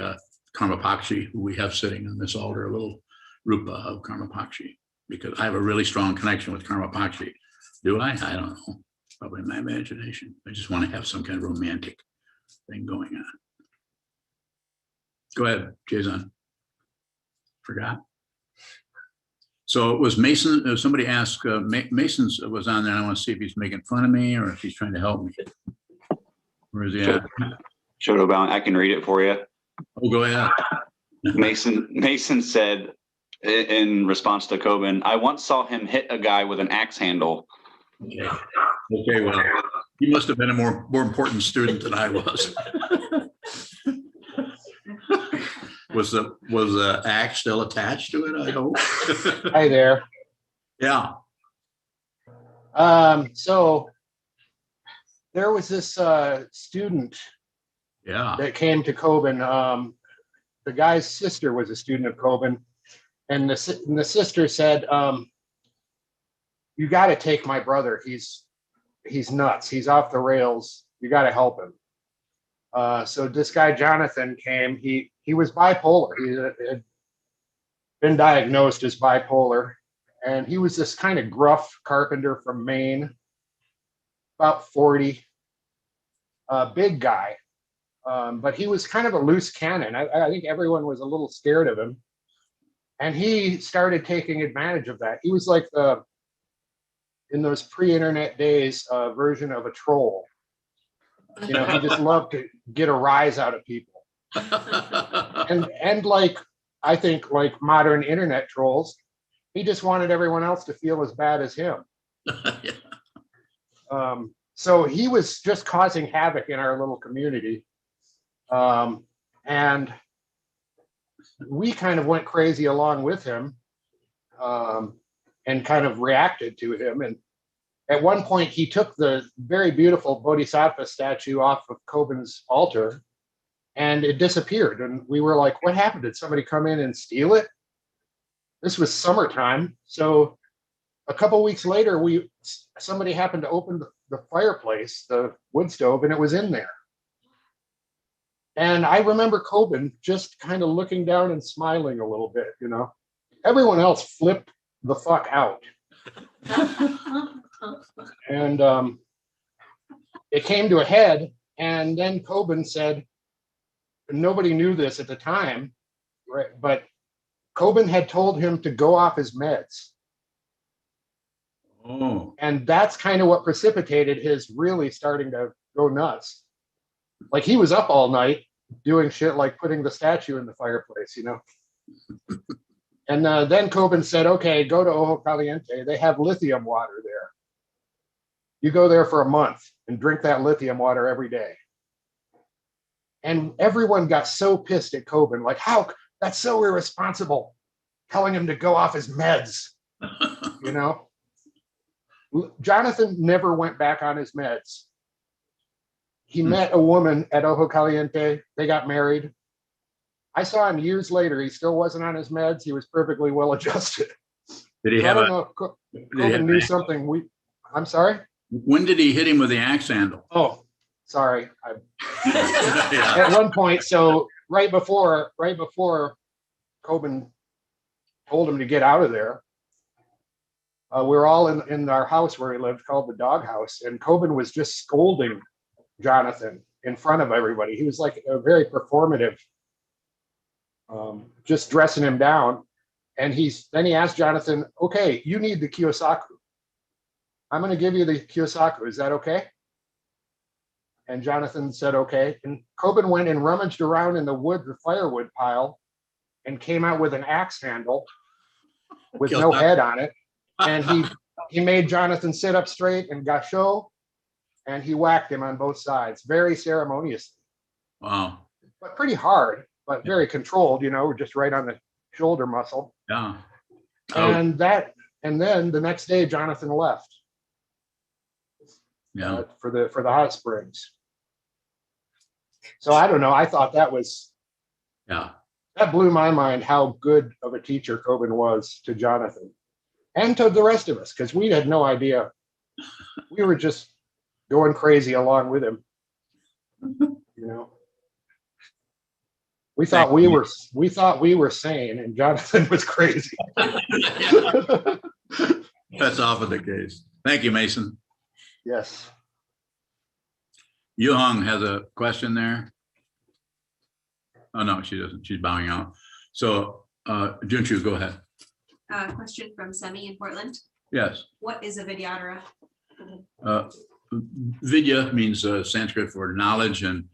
S1: Karmapakshi, who we have sitting on this altar, a little rupa of Karmapakshi, because I have a really strong connection with Karmapakshi. Do I? I don't know. Probably my imagination. I just want to have some kind of romantic thing going on. Go ahead, Jason. Forgot. So it was Mason. Somebody asked, Mason's was on there. I want to see if he's making fun of me or if he's trying to help me. Where is he at?
S4: Shotobound, I can read it for you.
S1: Oh, go ahead.
S4: Mason said in response to Kobun, I once saw him hit a guy with an axe handle.
S1: Okay. Okay, well, he must have been a more important student than I was. Was the axe still attached to it, I hope?
S5: Hi there.
S1: Yeah.
S5: So there was this student
S1: Yeah.
S5: that came to Kobun. The guy's sister was a student of Kobun, and the sister said, you got to take my brother. He's nuts. He's off the rails. You got to help him. So this guy Jonathan came. He was bipolar. He had been diagnosed as bipolar, and he was this kind of gruff carpenter from Maine, about 40, big guy. But he was kind of a loose cannon. I think everyone was a little scared of him, and he started taking advantage of that. He was like in those pre-internet days, version of a troll. You know, he just loved to get a rise out of people. And like, I think like modern internet trolls, he just wanted everyone else to feel as bad as him. So he was just causing havoc in our little community. And we kind of went crazy along with him, and kind of reacted to him. And at one point, he took the very beautiful Bodhisattva statue off of Kobun's altar, and it disappeared. And we were like, what happened? Did somebody come in and steal it? This was summertime. So a couple weeks later, somebody happened to open the fireplace, the wood stove, and it was in there. And I remember Kobun just kind of looking down and smiling a little bit, you know. Everyone else flipped the fuck out. And it came to a head, and then Kobun said, nobody knew this at the time, right? But Kobun had told him to go off his meds.
S1: Oh.
S5: And that's kind of what precipitated his really starting to go nuts. Like, he was up all night doing shit like putting the statue in the fireplace, you know. And then Kobun said, okay, go to Ojo Caliente. They have lithium water there. You go there for a month and drink that lithium water every day. And everyone got so pissed at Kobun, like, how? That's so irresponsible, telling him to go off his meds, you know? Jonathan never went back on his meds. He met a woman at Ojo Caliente. They got married. I saw him years later. He still wasn't on his meds. He was perfectly well adjusted.
S1: Did he
S5: So I
S1: have
S5: don't
S1: a?
S5: know if
S1: Did he have
S5: Kobun knew something. I'm sorry?
S1: When did he hit him with the axe handle?
S5: Oh, sorry.
S1: Yeah.
S5: At one point, so right before Kobun told him to get out of there, we were all in our house where he lived, called the dog house, and Kobun was just scolding Jonathan in front of everybody. He was like a very performative, just dressing him down. And then he asked Jonathan, okay, you need the Kiyosaku. I'm going to give you the Kiyosaku. Is that okay? And Jonathan said, okay. And Kobun went and rummaged around in the firewood pile and came out with an axe handle with no head on it. And he made Jonathan sit up straight and gasho, and he whacked him on both sides, very ceremoniously.
S1: Wow.
S5: But pretty hard, but very controlled, you know, just right on the shoulder muscle.
S1: Yeah.
S5: And then the next day, Jonathan left.
S1: Yeah.
S5: For the hot springs. So I don't know. I thought that blew my mind how good of a teacher Kobun was to Jonathan and to the rest of us, because we had no idea. We were just going crazy along with him. You know, we thought we were sane, and Jonathan was crazy.
S1: That's often the case. Thank you, Mason.
S5: Yes.
S1: Yuhong has a question there. Oh, no, she doesn't. She's bowing out. So, Junchu, go ahead.
S6: Question from Semi in Portland.
S1: Yes.
S6: What is a Vidyadhara?
S1: Vidya means Sanskrit for knowledge, and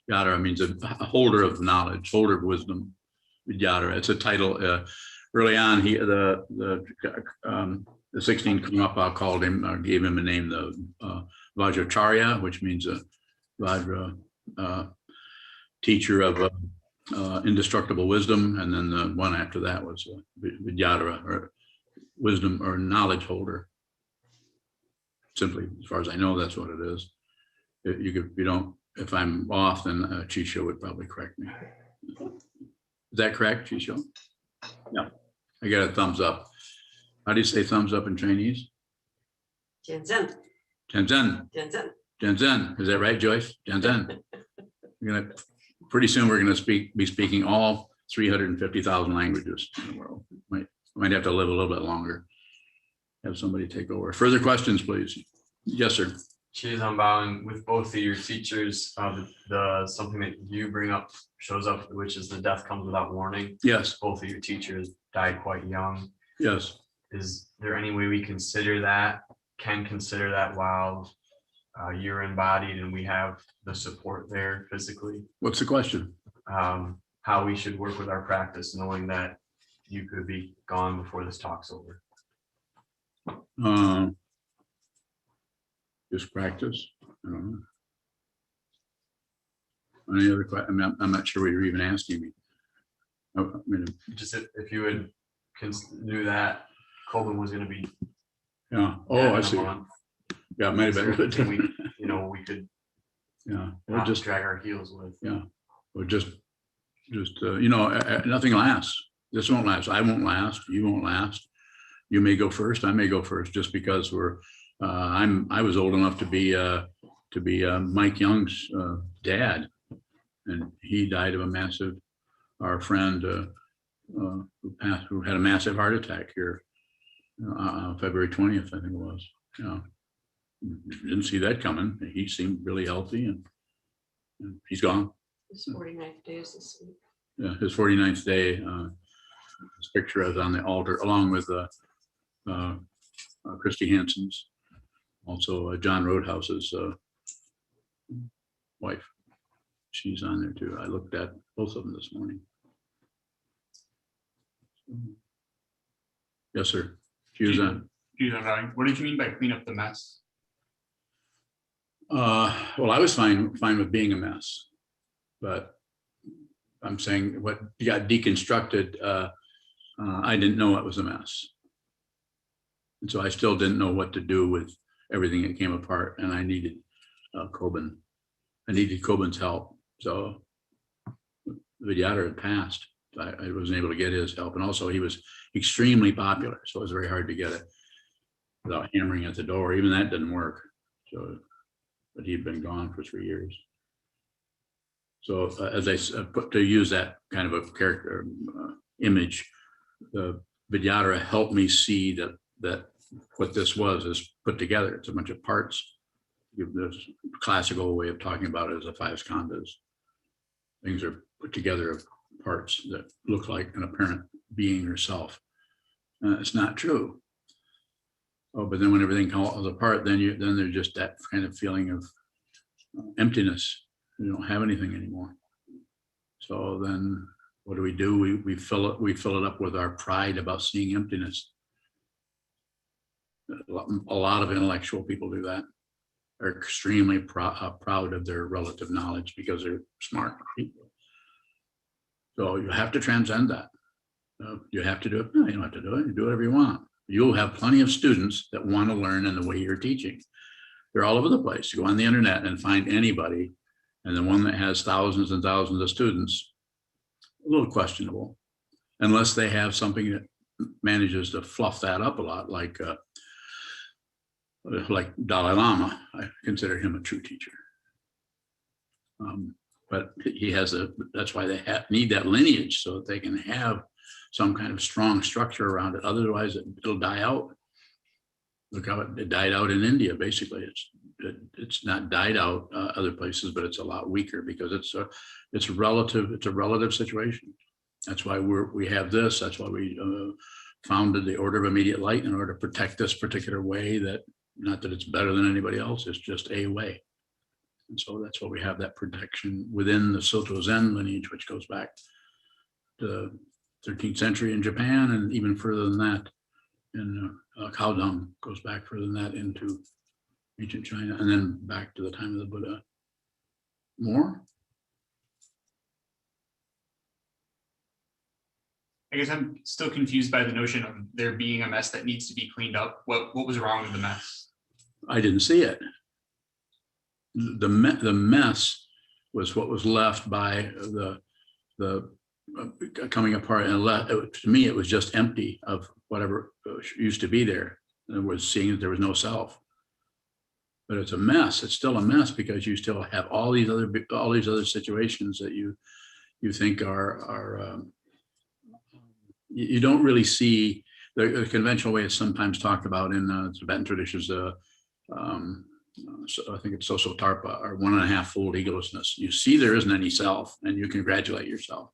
S1: Yadara means a holder of knowledge, holder of wisdom. Vidyadhara. It's a title. Early on, the 16 Trungpa called him, gave him a name, the Vajracharya, which means a Vajra teacher of indestructible wisdom, and then the one after that was Vidyadhara, or wisdom or knowledge holder. Simply, as far as I know, that's what it is. If I'm off, then Chisho would probably correct me. Is that correct, Chisho? Yeah, I got a thumbs up. How do you say thumbs up in Chinese?
S7: Tianzhen.
S1: Tianzhen.
S7: Tianzhen.
S1: Tianzhen. Is that right, Joyce? Tianzhen. Pretty soon we're gonna be speaking all 350,000 languages in the world. Might have to live a little bit longer. Have somebody take over. Further questions, please. Yes, sir.
S7: Cheers, I'm bowing with both of your teachers. The something that you bring up shows up, which is the death comes without warning.
S1: Yes,
S7: Both of your teachers died quite young.
S1: yes.
S7: Is there any way we can consider that while you're embodied and we have the support there physically?
S1: What's the question?
S7: How we should work with our practice, knowing that you could be gone before this talk's over.
S1: Just practice. I don't know. Any other question? I'm not sure what you're even asking me. I mean,
S7: Just if you would do that, Kobun was going to be.
S1: yeah. Oh,
S7: dead in
S1: I
S7: a
S1: see.
S7: month.
S1: Yeah, it might have
S7: Is there
S1: been.
S7: anything we could
S1: Yeah, we're
S7: not
S1: just,
S7: drag our heels with.
S1: yeah, we're just, nothing lasts. This won't last. I won't last. You won't last. You may go first. I may go first, just because I was old enough to be Mike Young's dad, and he died of our friend who had a massive heart attack here, February 20th, I think it was. Didn't see that coming. He seemed really healthy, and he's gone.
S8: His 49th day is this week.
S1: Yeah, his 49th day. His picture is on the altar, along with Christy Hansen's, also John Roadhouse's wife. She's on there too. I looked at both of them this morning. Yes, sir. Chogyam.
S3: What did you mean by clean up the mess?
S1: Well, I was fine with being a mess, but I'm saying what got deconstructed, I didn't know it was a mess. And so I still didn't know what to do with everything that came apart, and I needed Kobun. I needed Kobun's help. So Vidyadhara had passed. I wasn't able to get his help, and also he was extremely popular, so it was very hard to get it without hammering at the door. Even that didn't work. So, but he'd been gone for 3 years. So as I put to use that kind of a character image, Vidyadhara helped me see that what this was is put together. It's a bunch of parts. This classical way of talking about it is the 5 skandhas. Things are put together of parts that look like an apparent being or self. It's not true. Oh, but then when everything falls apart, then there's just that kind of feeling of emptiness. You don't have anything anymore. So then what do? We fill it up with our pride about seeing emptiness. A lot of intellectual people do that. Are extremely proud of their relative knowledge because they're smart people. So you have to transcend that. You have to do it. No, you don't have to do it. You do whatever you want. You'll have plenty of students that want to learn in the way you're teaching. They're all over the place. You go on the internet and find anybody, and the one that has thousands and thousands of students, a little questionable, unless they have something that manages to fluff that up a lot, like Dalai Lama. I consider him a true teacher. But he has that's why they need that lineage, so that they can have some kind of strong structure around it. Otherwise it'll die out. Look how it died out in India. Basically, it's not died out other places, but it's a lot weaker because it's a relative situation. That's why we have this. That's why we founded the Order of Immediate Light, in order to protect this particular way. That, not that it's better than anybody else, it's just a way. And so that's why we have that protection within the Soto Zen lineage, which goes back to the 13th century in Japan, and even further than that in Chogyam, goes back further than that into ancient China, and then back to the time of the Buddha. More?
S9: I guess I'm still confused by the notion of there being a mess that needs to be cleaned up. What was wrong with the mess?
S1: I didn't see it. The mess was what was left by the coming apart, and to me it was just empty of whatever used to be there. And was seeing that there was no self. but it's a mess. It's still a mess because you still have all these other situations that you think are you don't really see. The conventional way it's sometimes talked about in Tibetan traditions. So I think it's Soso Tarpa, or 1.5-fold egolessness. You see there isn't any self, and you congratulate yourself.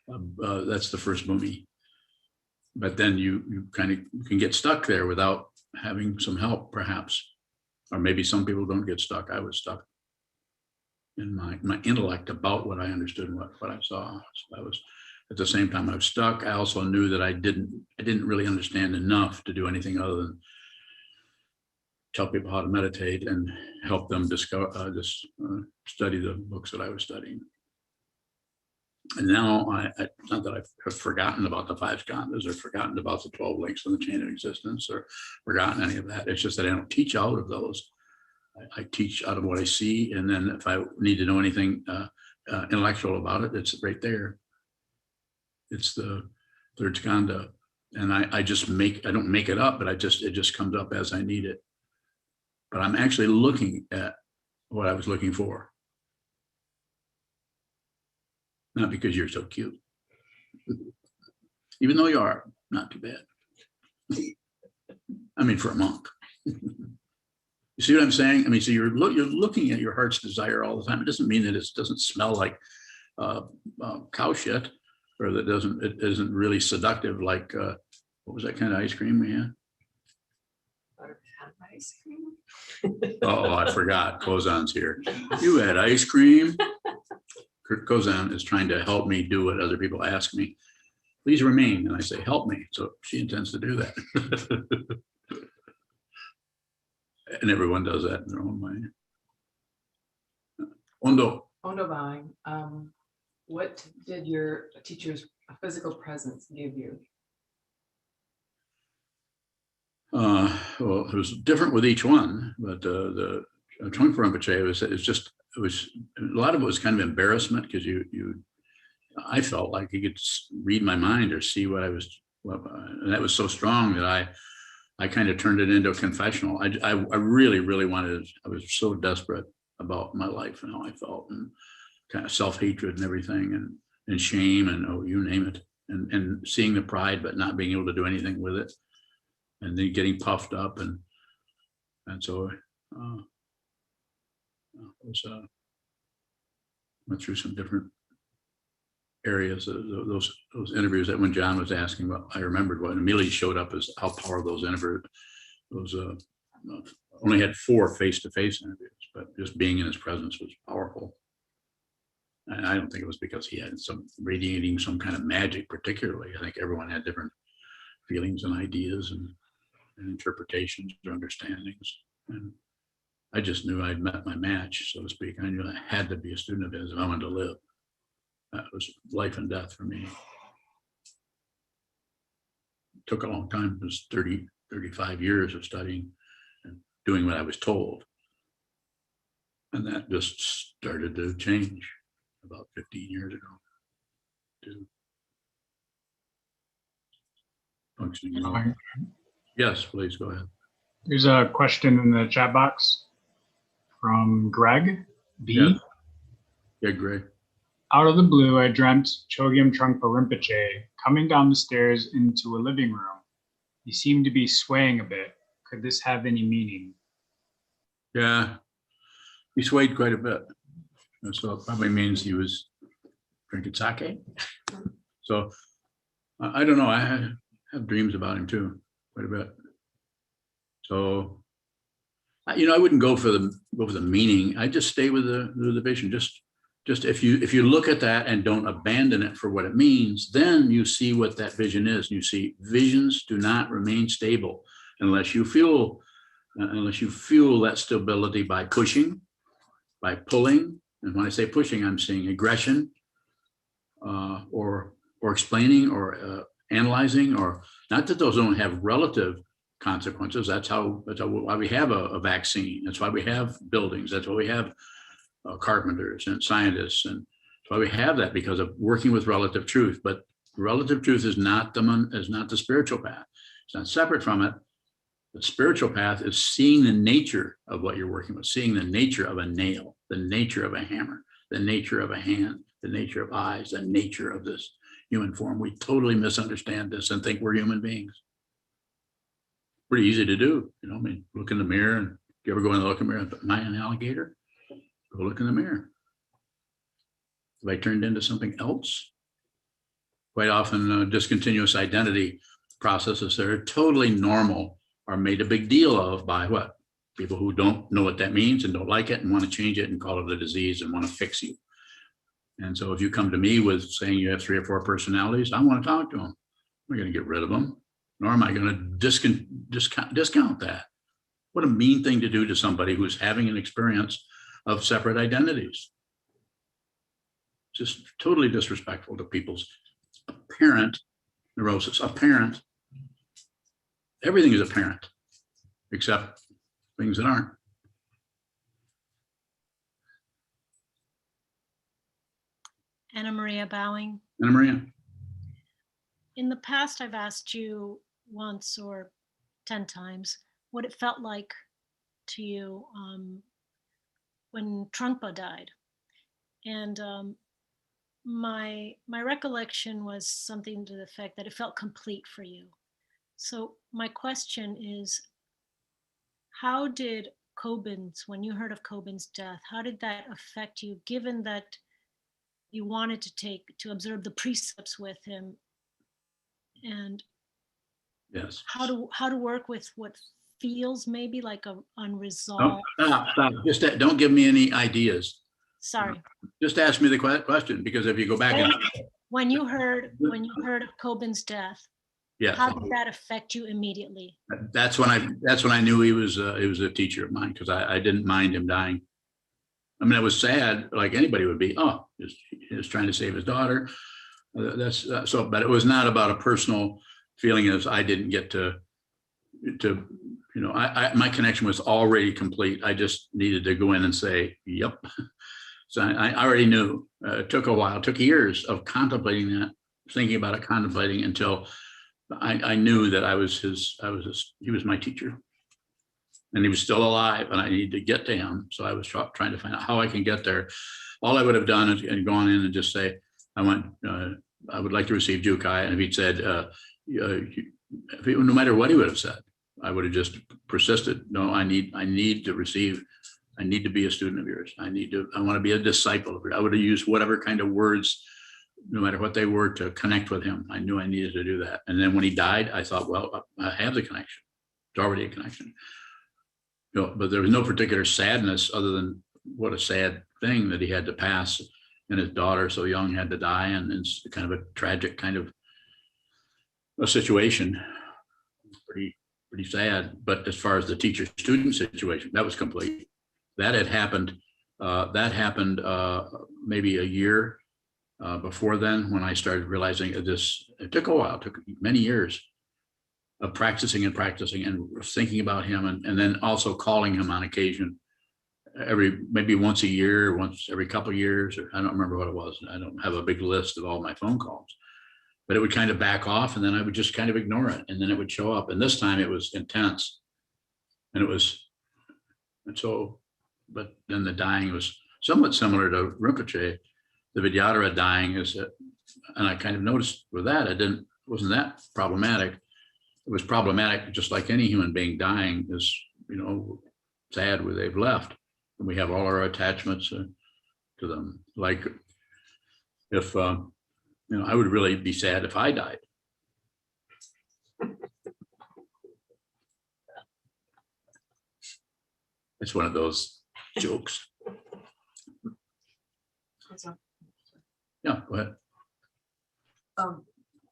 S1: That's the first bhumi. But then you kind of can get stuck there without having some help, perhaps. Or maybe some people don't get stuck. I was stuck in my intellect about what I understood and what I saw. So I was, at the same time I was stuck. I also knew that I didn't really understand enough to do anything other than tell people how to meditate and help them discover, study the books that I was studying. And now it's not that I've forgotten about the 5 skandhas or forgotten about the 12 links in the chain of existence or forgotten any of that. It's just that I don't teach out of those. I teach out of what I see. And then if I need to know anything intellectual about it, it's right there. It's the 3rd skandha. And I don't make it up, but it just comes up as I need it. But I'm actually looking at what I was looking for. Not because you're so cute. Even though you are, not too bad. I mean, for a monk. You see what I'm saying? I mean, so you're looking at your heart's desire all the time. It doesn't mean that it doesn't smell like cow shit, or that it isn't really seductive like, what was that kind of ice cream we had?
S8: Buttermilk ice cream.
S1: Oh, I forgot. Kozan's here. You had ice cream? Kozan is trying to help me do what other people ask me. Please remain. And I say, help me. So she intends to do that. And everyone does that in their own way. Ondo.
S8: Ondovine, what did your teacher's physical presence give you?
S1: Well, it was different with each one, but the Trungpa Rinpoche it was a lot of it was kind of embarrassment because I felt like he could read my mind or see what I was, and that was so strong that I kind of turned it into a confessional. I really, really wanted, I was so desperate about my life and how I felt, and kind of self-hatred and everything, and shame, and oh, you name it, and seeing the pride but not being able to do anything with it, and then getting puffed up, and so went through some different areas. Those interviews that when John was asking, well, I remembered what immediately showed up is how powerful those interviews. Those only had 4 face-to-face interviews, but just being in his presence was powerful. And I don't think it was because he had some radiating some kind of magic particularly. I think everyone had different feelings and ideas and interpretations or understandings. And I just knew I'd met my match, so to speak. I knew I had to be a student of his if I wanted to live. That was life and death for me. It took a long time. It was 35 years of studying and doing what I was told. And that just started to change about 15 years ago. To functioning. Well. Yes, please go ahead.
S3: There's a question in the chat box from Greg B.
S1: Yeah, Greg.
S3: Out of the blue, I dreamt Chogyam Trungpa Rinpoche coming down the stairs into a living room. He seemed to be swaying a bit. Could this have any meaning?
S1: Yeah, he swayed quite a bit. So it probably means he was drinking sake. So I don't know. I have dreams about him too, quite a bit. So, I wouldn't go for the meaning. I just stay with the vision. Just if you look at that and don't abandon it for what it means, then you see what that vision is. You see visions do not remain stable unless you feel that stability by pushing, by pulling. And when I say pushing, I'm saying aggression, or explaining, or analyzing, or not that those don't have relative consequences. That's why we have a vaccine. That's why we have buildings. That's why we have carpenters and scientists, and that's why we have that, because of working with relative truth. But relative truth is not the spiritual path. It's not separate from it. The spiritual path is seeing the nature of what you're working with, seeing the nature of a nail, the nature of a hammer, the nature of a hand, the nature of eyes, the nature of this human form. We totally misunderstand this and think we're human beings. Pretty easy to do. You know, I mean, look in the mirror, and you ever go in the look in the mirror, am I an alligator? Go look in the mirror. Have I turned into something else? Quite often, discontinuous identity processes that are totally normal are made a big deal of by what? People who don't know what that means and don't like it and want to change it and call it a disease and want to fix you. And so if you come to me with saying you have 3 or 4 personalities, I want to talk to them. I'm not going to get rid of them, nor am I going to discount that. What a mean thing to do to somebody who's having an experience of separate identities. Just totally disrespectful to people's apparent neurosis. Apparent. Everything is apparent, except things that aren't.
S10: Anna Maria Bowing.
S1: Anna Maria.
S10: In the past, I've asked you once or 10 times what it felt like to you when Trungpa died. And my recollection was something to the effect that it felt complete for you. So my question is, how did when you heard of Kobun's death, how did that affect you, given that you wanted to observe the precepts with him, and
S1: Yes.
S10: how to work with what feels maybe like a
S1: Oh,
S10: unresolved.
S1: stop. Just don't give me any ideas.
S10: Sorry.
S1: Just ask me the question, because if you go back and
S10: When you heard of Kobun's death,
S1: yeah,
S10: how did that affect you immediately?
S1: that's when I knew he was a teacher of mine, because I didn't mind him dying. I mean, it was sad, like anybody would be. Oh, he was trying to save his daughter. That's so, but it was not about a personal feeling as I didn't get to my connection was already complete. I just needed to go in and say, yep. So I already knew. It took a while, it took years of contemplating that, thinking about it, contemplating until I knew that he was my teacher, and he was still alive, and I needed to get to him. So I was trying to find out how I can get there. All I would have done is gone in and just say, I would like to receive Jukai. And if he'd said, no matter what he would have said, I would have just persisted. No, I need to receive. I need to be a student of yours. I want to be a disciple of yours. I would have used whatever kind of words, no matter what they were, to connect with him. I knew I needed to do that. And then when he died, I thought, well, I have the connection. It's already a connection. But there was no particular sadness other than what a sad thing that he had to pass, and his daughter so young had to die, and it's kind of a tragic kind of a situation. Pretty sad. But as far as the teacher-student situation, that was complete. That had happened. Maybe a year before then, when I started realizing this. It took a while. It took many years of practicing and thinking about him, and then also calling him on occasion, maybe once a year, once every couple of years, or I don't remember what it was. I don't have a big list of all my phone calls, but it would kind of back off, and then I would just kind of ignore it, and then it would show up. And this time it was intense, but then the dying was somewhat similar to Rinpoche. The Vidyadhara dying and I kind of noticed with that, wasn't that problematic. It was problematic, just like any human being dying is, sad where they've left. And we have all our attachments to them. Like if, I would really be sad if I died. It's one of those jokes. Yeah, go ahead.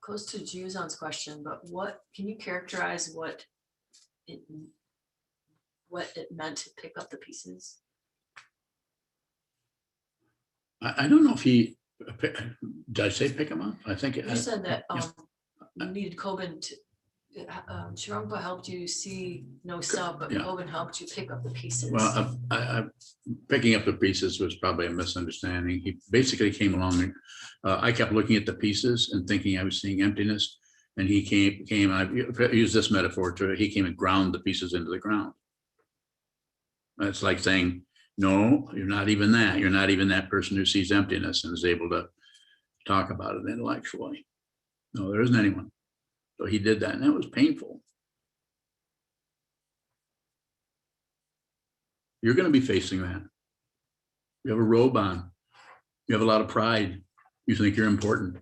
S11: Close to Juzon's question, but what can you characterize what it meant to pick up the pieces?
S1: I don't know if did I say pick them up? I think
S11: You said that you needed Kobun to Trungpa helped you see no self, but
S1: yeah.
S11: Kobun helped you pick up the pieces.
S1: Well, picking up the pieces was probably a misunderstanding. He basically came along. I kept looking at the pieces and thinking I was seeing emptiness. And he came, I use this metaphor to, he came and ground the pieces into the ground. It's like saying, no, you're not even that. You're not even that person who sees emptiness and is able to talk about it intellectually. No, there isn't anyone. So he did that, and that was painful. You're going to be facing that. You have a robe on. You have a lot of pride. You think you're important.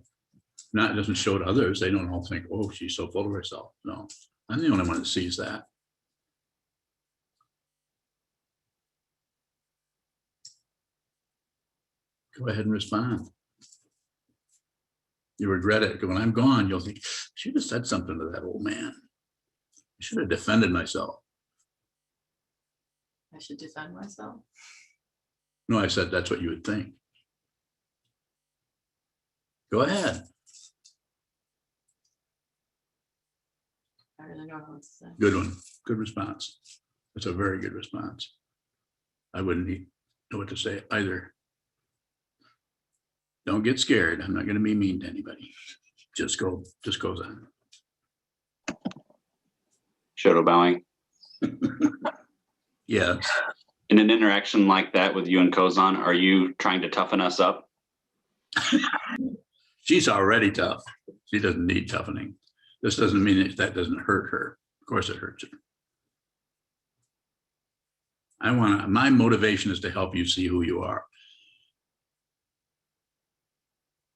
S1: Not, it doesn't show to others. They don't all think, oh, she's so full of herself. No, I'm the only one that sees that. Go ahead and respond. You regret it. When I'm gone, you'll think, I should have said something to that old man. I should have defended myself.
S11: I should defend myself.
S1: No, I said that's what you would think. Go ahead.
S11: I really don't know what to say.
S1: Good one. Good response. That's a very good response. I wouldn't know what to say either. Don't get scared. I'm not going to be mean to anybody. Just goes on.
S4: Shadow bowing.
S1: Yes.
S4: In an interaction like that with you and Kozan, are you trying to toughen us up?
S1: She's already tough. She doesn't need toughening. This doesn't mean that doesn't hurt her. Of course it hurts her. My motivation is to help you see who you are.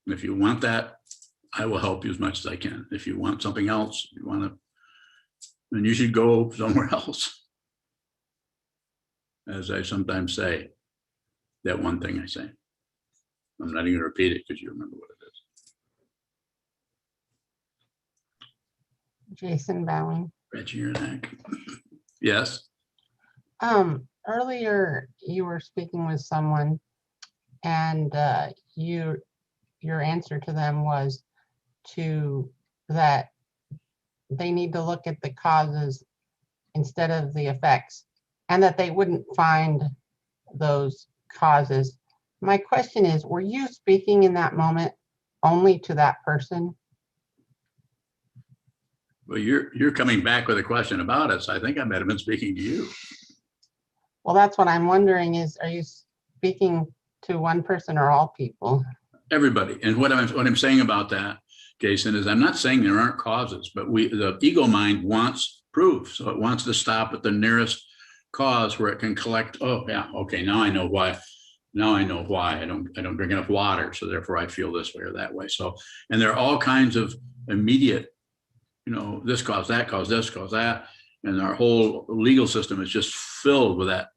S1: And if you want that, I will help you as much as I can. If you want something else, then you should go somewhere else. As I sometimes say, that one thing I say. I'm not even gonna repeat it because you remember what it is.
S12: Jason bowing.
S1: Scratching your neck. Yes.
S12: Earlier you were speaking with someone and your answer to them was that they need to look at the causes instead of the effects, and that they wouldn't find those causes. My question is, were you speaking in that moment only to that person?
S1: Well, you're coming back with a question about us. I think I might have been speaking to you.
S12: Well, that's what I'm wondering is, are you speaking to one person or all people?
S1: Everybody. And what I'm saying about that, Jason, is I'm not saying there aren't causes, but the ego mind wants proof. So it wants to stop at the nearest cause where it can collect, oh yeah, okay, now I know why. Now I know why I don't drink enough water. So therefore I feel this way or that way. So, and there are all kinds of immediate, this cause, that cause, this cause, that. And our whole legal system is just filled with that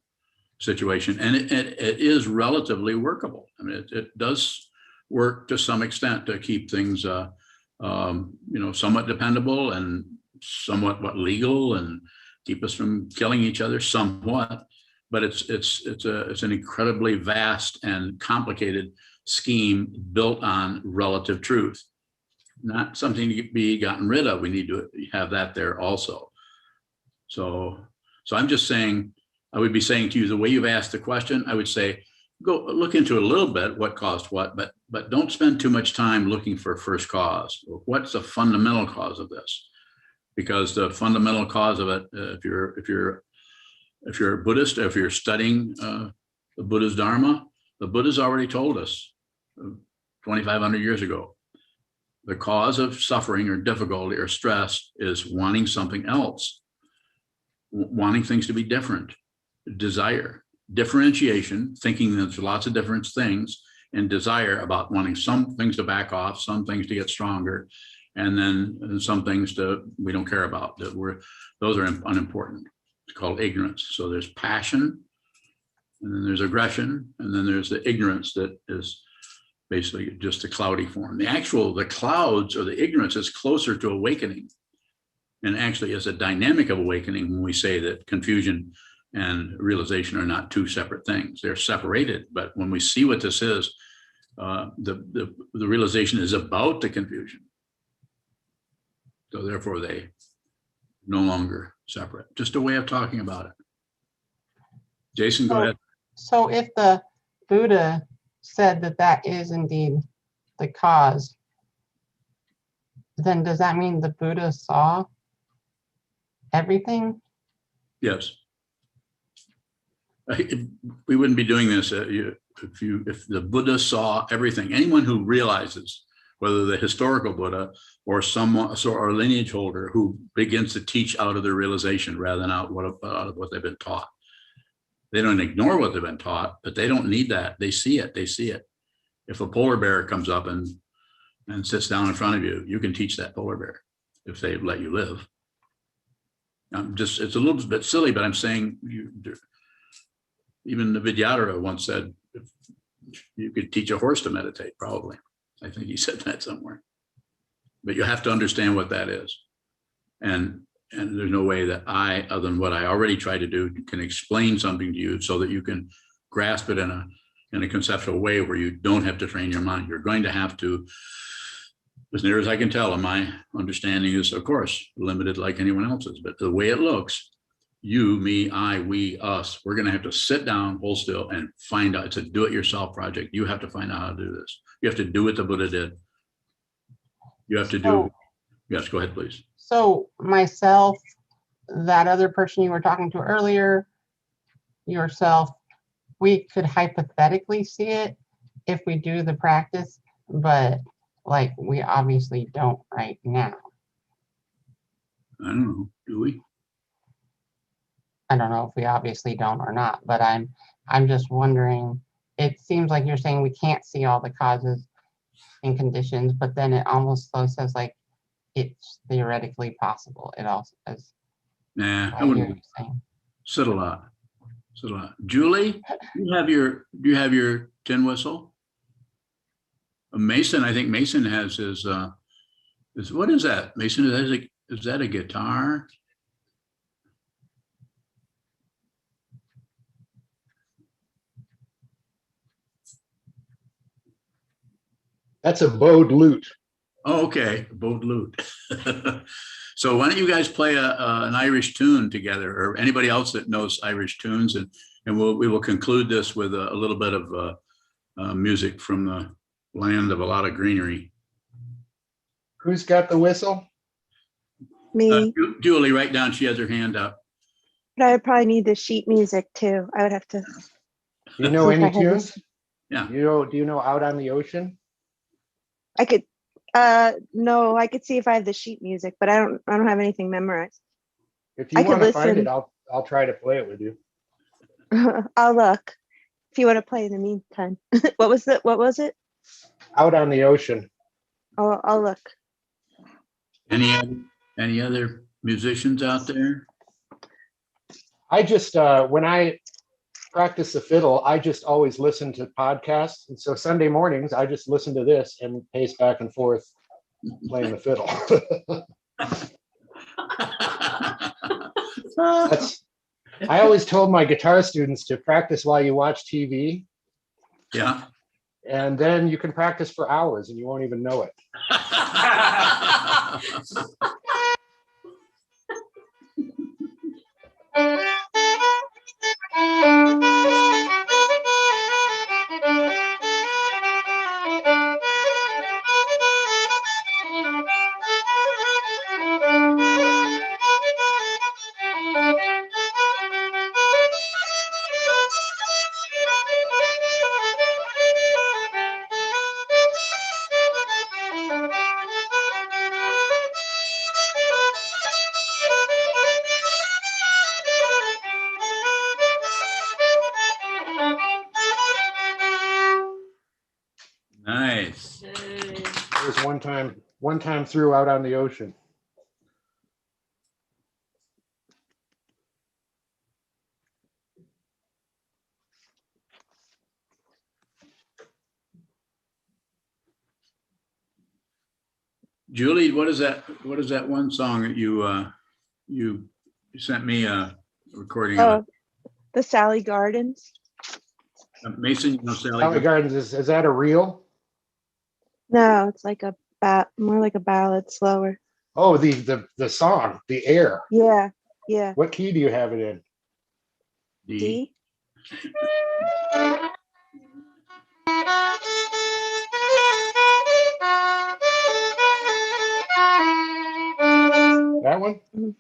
S1: situation. And it is relatively workable. I mean, it does work to some extent to keep things, somewhat dependable and somewhat legal and keep us from killing each other somewhat. But it's an incredibly vast and complicated scheme built on relative truth, not something to be gotten rid of. We need to have that there also. So I'm just saying, I would be saying to you, the way you've asked the question, I would say, go look into it a little bit, what caused what, but don't spend too much time looking for first cause. What's the fundamental cause of this? Because the fundamental cause of it, if you're a Buddhist, if you're studying the Buddha's Dharma, the Buddha's already told us 2,500 years ago, the cause of suffering or difficulty or stress is wanting something else, wanting things to be different, desire, differentiation, thinking there's lots of different things, and desire about wanting some things to back off, some things to get stronger, and then some things we don't care about, those are unimportant. It's called ignorance. So there's passion, and then there's aggression, and then there's the ignorance that is basically just a cloudy form. The clouds or the ignorance is closer to awakening, and actually is a dynamic of awakening when we say that confusion and realization are not two separate things. They're separated, but when we see what this is, the realization is about the confusion. So therefore they no longer separate. Just a way of talking about it. Jason, go ahead.
S12: So if the Buddha said that is indeed the cause, then does that mean the Buddha saw everything?
S1: Yes. We wouldn't be doing this if the Buddha saw everything. Anyone who realizes, whether the historical Buddha or someone or a lineage holder who begins to teach out of their realization rather than out of what they've been taught. They don't ignore what they've been taught, but they don't need that. They see it. They see it. If a polar bear comes up and sits down in front of you, you can teach that polar bear if they let you live. It's a little bit silly, but I'm saying even the Vidyadhara once said you could teach a horse to meditate, probably. I think he said that somewhere. But you have to understand what that is. And there's no way that I, other than what I already tried to do, can explain something to you so that you can grasp it in a conceptual way where you don't have to train your mind. You're going to have to, as near as I can tell, and my understanding is, of course, limited like anyone else's, but the way it looks, you, me, I, we, us, we're going to have to sit down, hold still, and find out. It's a do-it-yourself project. You have to find out how to do this. You have to do what the Buddha did. You have to do, yes, go ahead, please.
S12: So myself, that other person you were talking to earlier, yourself, we could hypothetically see it if we do the practice, but like we obviously don't right now.
S1: I don't know, do we?
S12: I don't know if we obviously don't or not, but I'm just wondering, it seems like you're saying we can't see all the causes and conditions, but then it almost says like it's theoretically possible. It also says,
S1: Nah, I
S12: I hear you
S1: wouldn't.
S12: saying.
S1: Sit a lot. Sit a lot. Julie, do you have your tin whistle? Mason, I think Mason has his what is that? Mason, is that a guitar?
S5: That's a bowed lute.
S1: Oh, okay, bowed lute. So why don't you guys play an Irish tune together, or anybody else that knows Irish tunes, and we will conclude this with a little bit of music from the land of a lot of greenery.
S5: Who's got the whistle?
S13: Me.
S1: Julie, right down. She has her hand up.
S13: But I would probably need the sheet music too. I would have to.
S5: Do you know
S13: see if I
S5: any
S13: had
S5: tunes?
S13: this.
S1: Yeah.
S5: Do you know Out on the Ocean?
S13: I could. No, I could see if I have the sheet music, but I don't have anything memorized.
S5: If you
S13: I could
S5: want to find
S13: listen.
S5: it, I'll try to play it with you.
S13: I'll look. If you want to play in the meantime. What was it?
S5: Out on the Ocean.
S13: I'll look.
S1: Any other musicians out there?
S5: I just when I practice the fiddle, I just always listen to podcasts. And so Sunday mornings, I just listen to this and pace back and forth playing the fiddle. I always told my guitar students to practice while you watch TV.
S1: Yeah.
S5: And then you can practice for hours and you won't even know it.
S1: Nice.
S5: There's one time through Out on the Ocean.
S1: Julie, what is that one song that you sent me a recording of?
S13: The Sally Gardens.
S1: Mason, you know Sally
S5: Sally Gardens, is that a reel?
S13: No, it's like more like a ballad, slower.
S5: Oh, the song, the air.
S13: Yeah, yeah.
S5: What key do you have it in?
S13: D.
S5: one?
S13: Mhm.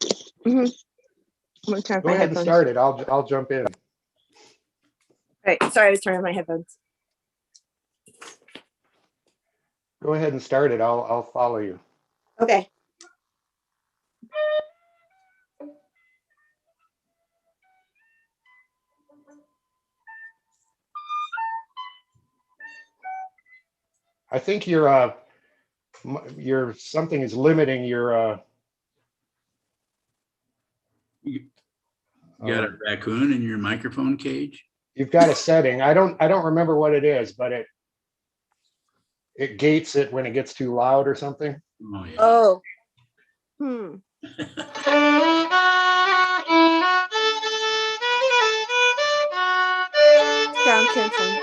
S13: I'm gonna turn off
S5: Go
S13: my
S5: ahead and
S13: headphones.
S5: start it. I'll jump in.
S13: Right, sorry, I was turning off my headphones.
S5: Go ahead and start it. I'll follow you.
S13: Okay.
S5: I think your something is limiting your
S1: You got a raccoon in your microphone cage?
S5: you've got a setting. I don't remember what it is, but it gates it when it gets too loud or something.
S1: Oh, yeah.
S13: Oh. Sound canceling.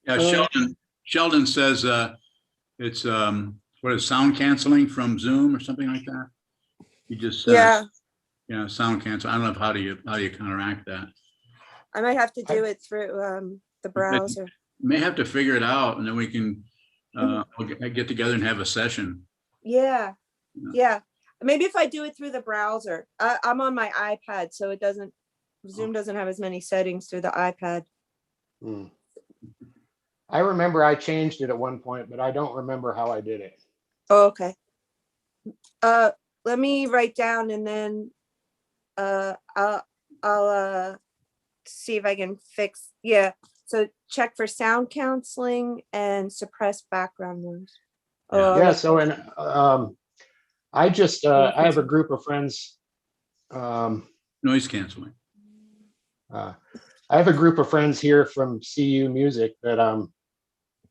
S1: Yeah, Sheldon says it's what is sound canceling from Zoom or something like that. He just says,
S13: Yeah,
S1: sound cancel. I don't know how do you counteract that.
S13: I might have to do it through the browser.
S1: May have to figure it out, and then we can we'll get together and have a session.
S13: Yeah, yeah. Maybe if I do it through the browser. I'm on my iPad, so it doesn't, Zoom doesn't have as many settings through the iPad.
S5: I remember I changed it at one point, but I don't remember how I did it.
S13: Oh, okay. Let me write down and then I'll see if I can fix. Yeah. So check for sound canceling and suppress background noise. Oh,
S5: Yeah.
S13: look.
S5: So I just I have a group of friends.
S1: Noise canceling.
S5: I have a group of friends here from CU Music that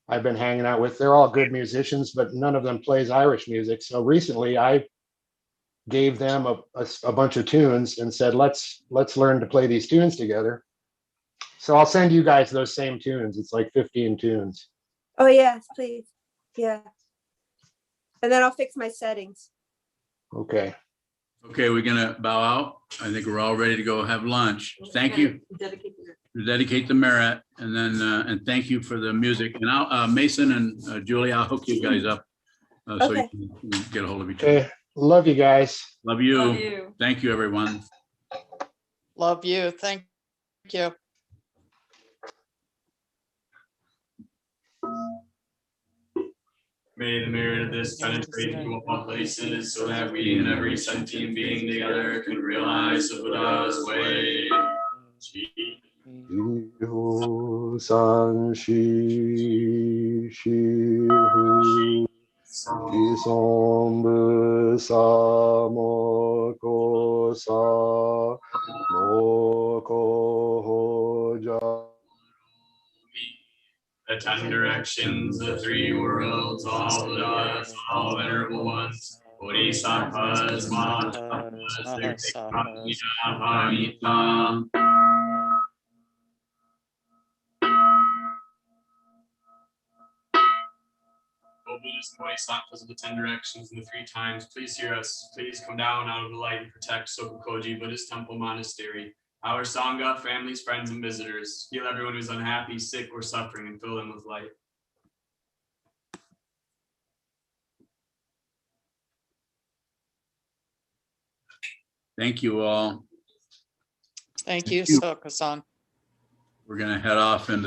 S5: I've been hanging out with. They're all good musicians, but none of them plays Irish music. So recently I gave them a bunch of tunes and said, let's learn to play these tunes together. So I'll send you guys those same tunes. It's like 15 tunes.
S13: Oh yes, please. Yeah. And then I'll fix my settings.
S5: Okay.
S1: Okay, we're gonna bow out. I think we're all ready to go have lunch. Thank you. Dedicate the merit, and then and thank you for the music. And I'll Mason and Julie, I'll hook you guys up so
S13: Okay.
S1: you can get a hold of each other.
S5: Okay. Love you guys.
S1: Love you.
S11: Love you.
S1: Thank you, everyone.
S14: Love you. Thank you.
S7: May the merit of this penetrate into all places, so that we and every sentient being together can realize the Buddha's way.
S5: San shi hu Isombu samoko sa moko hoja.
S7: The 10 directions, the 3 worlds, all Buddhas, all venerable ones, Bodhisattvas, Mahasattvas, Paramita. O Buddhas and Bodhisattvas of the 10 directions and the 3 times, please hear us. Please come down out of the light and protect Sokukoji Buddhist Temple Monastery, our Sangha, families, friends, and visitors. Heal everyone who's unhappy, sick, or suffering, and fill them with light.
S1: Thank you all.
S14: Thank you, Sokuzan.
S1: We're gonna head off into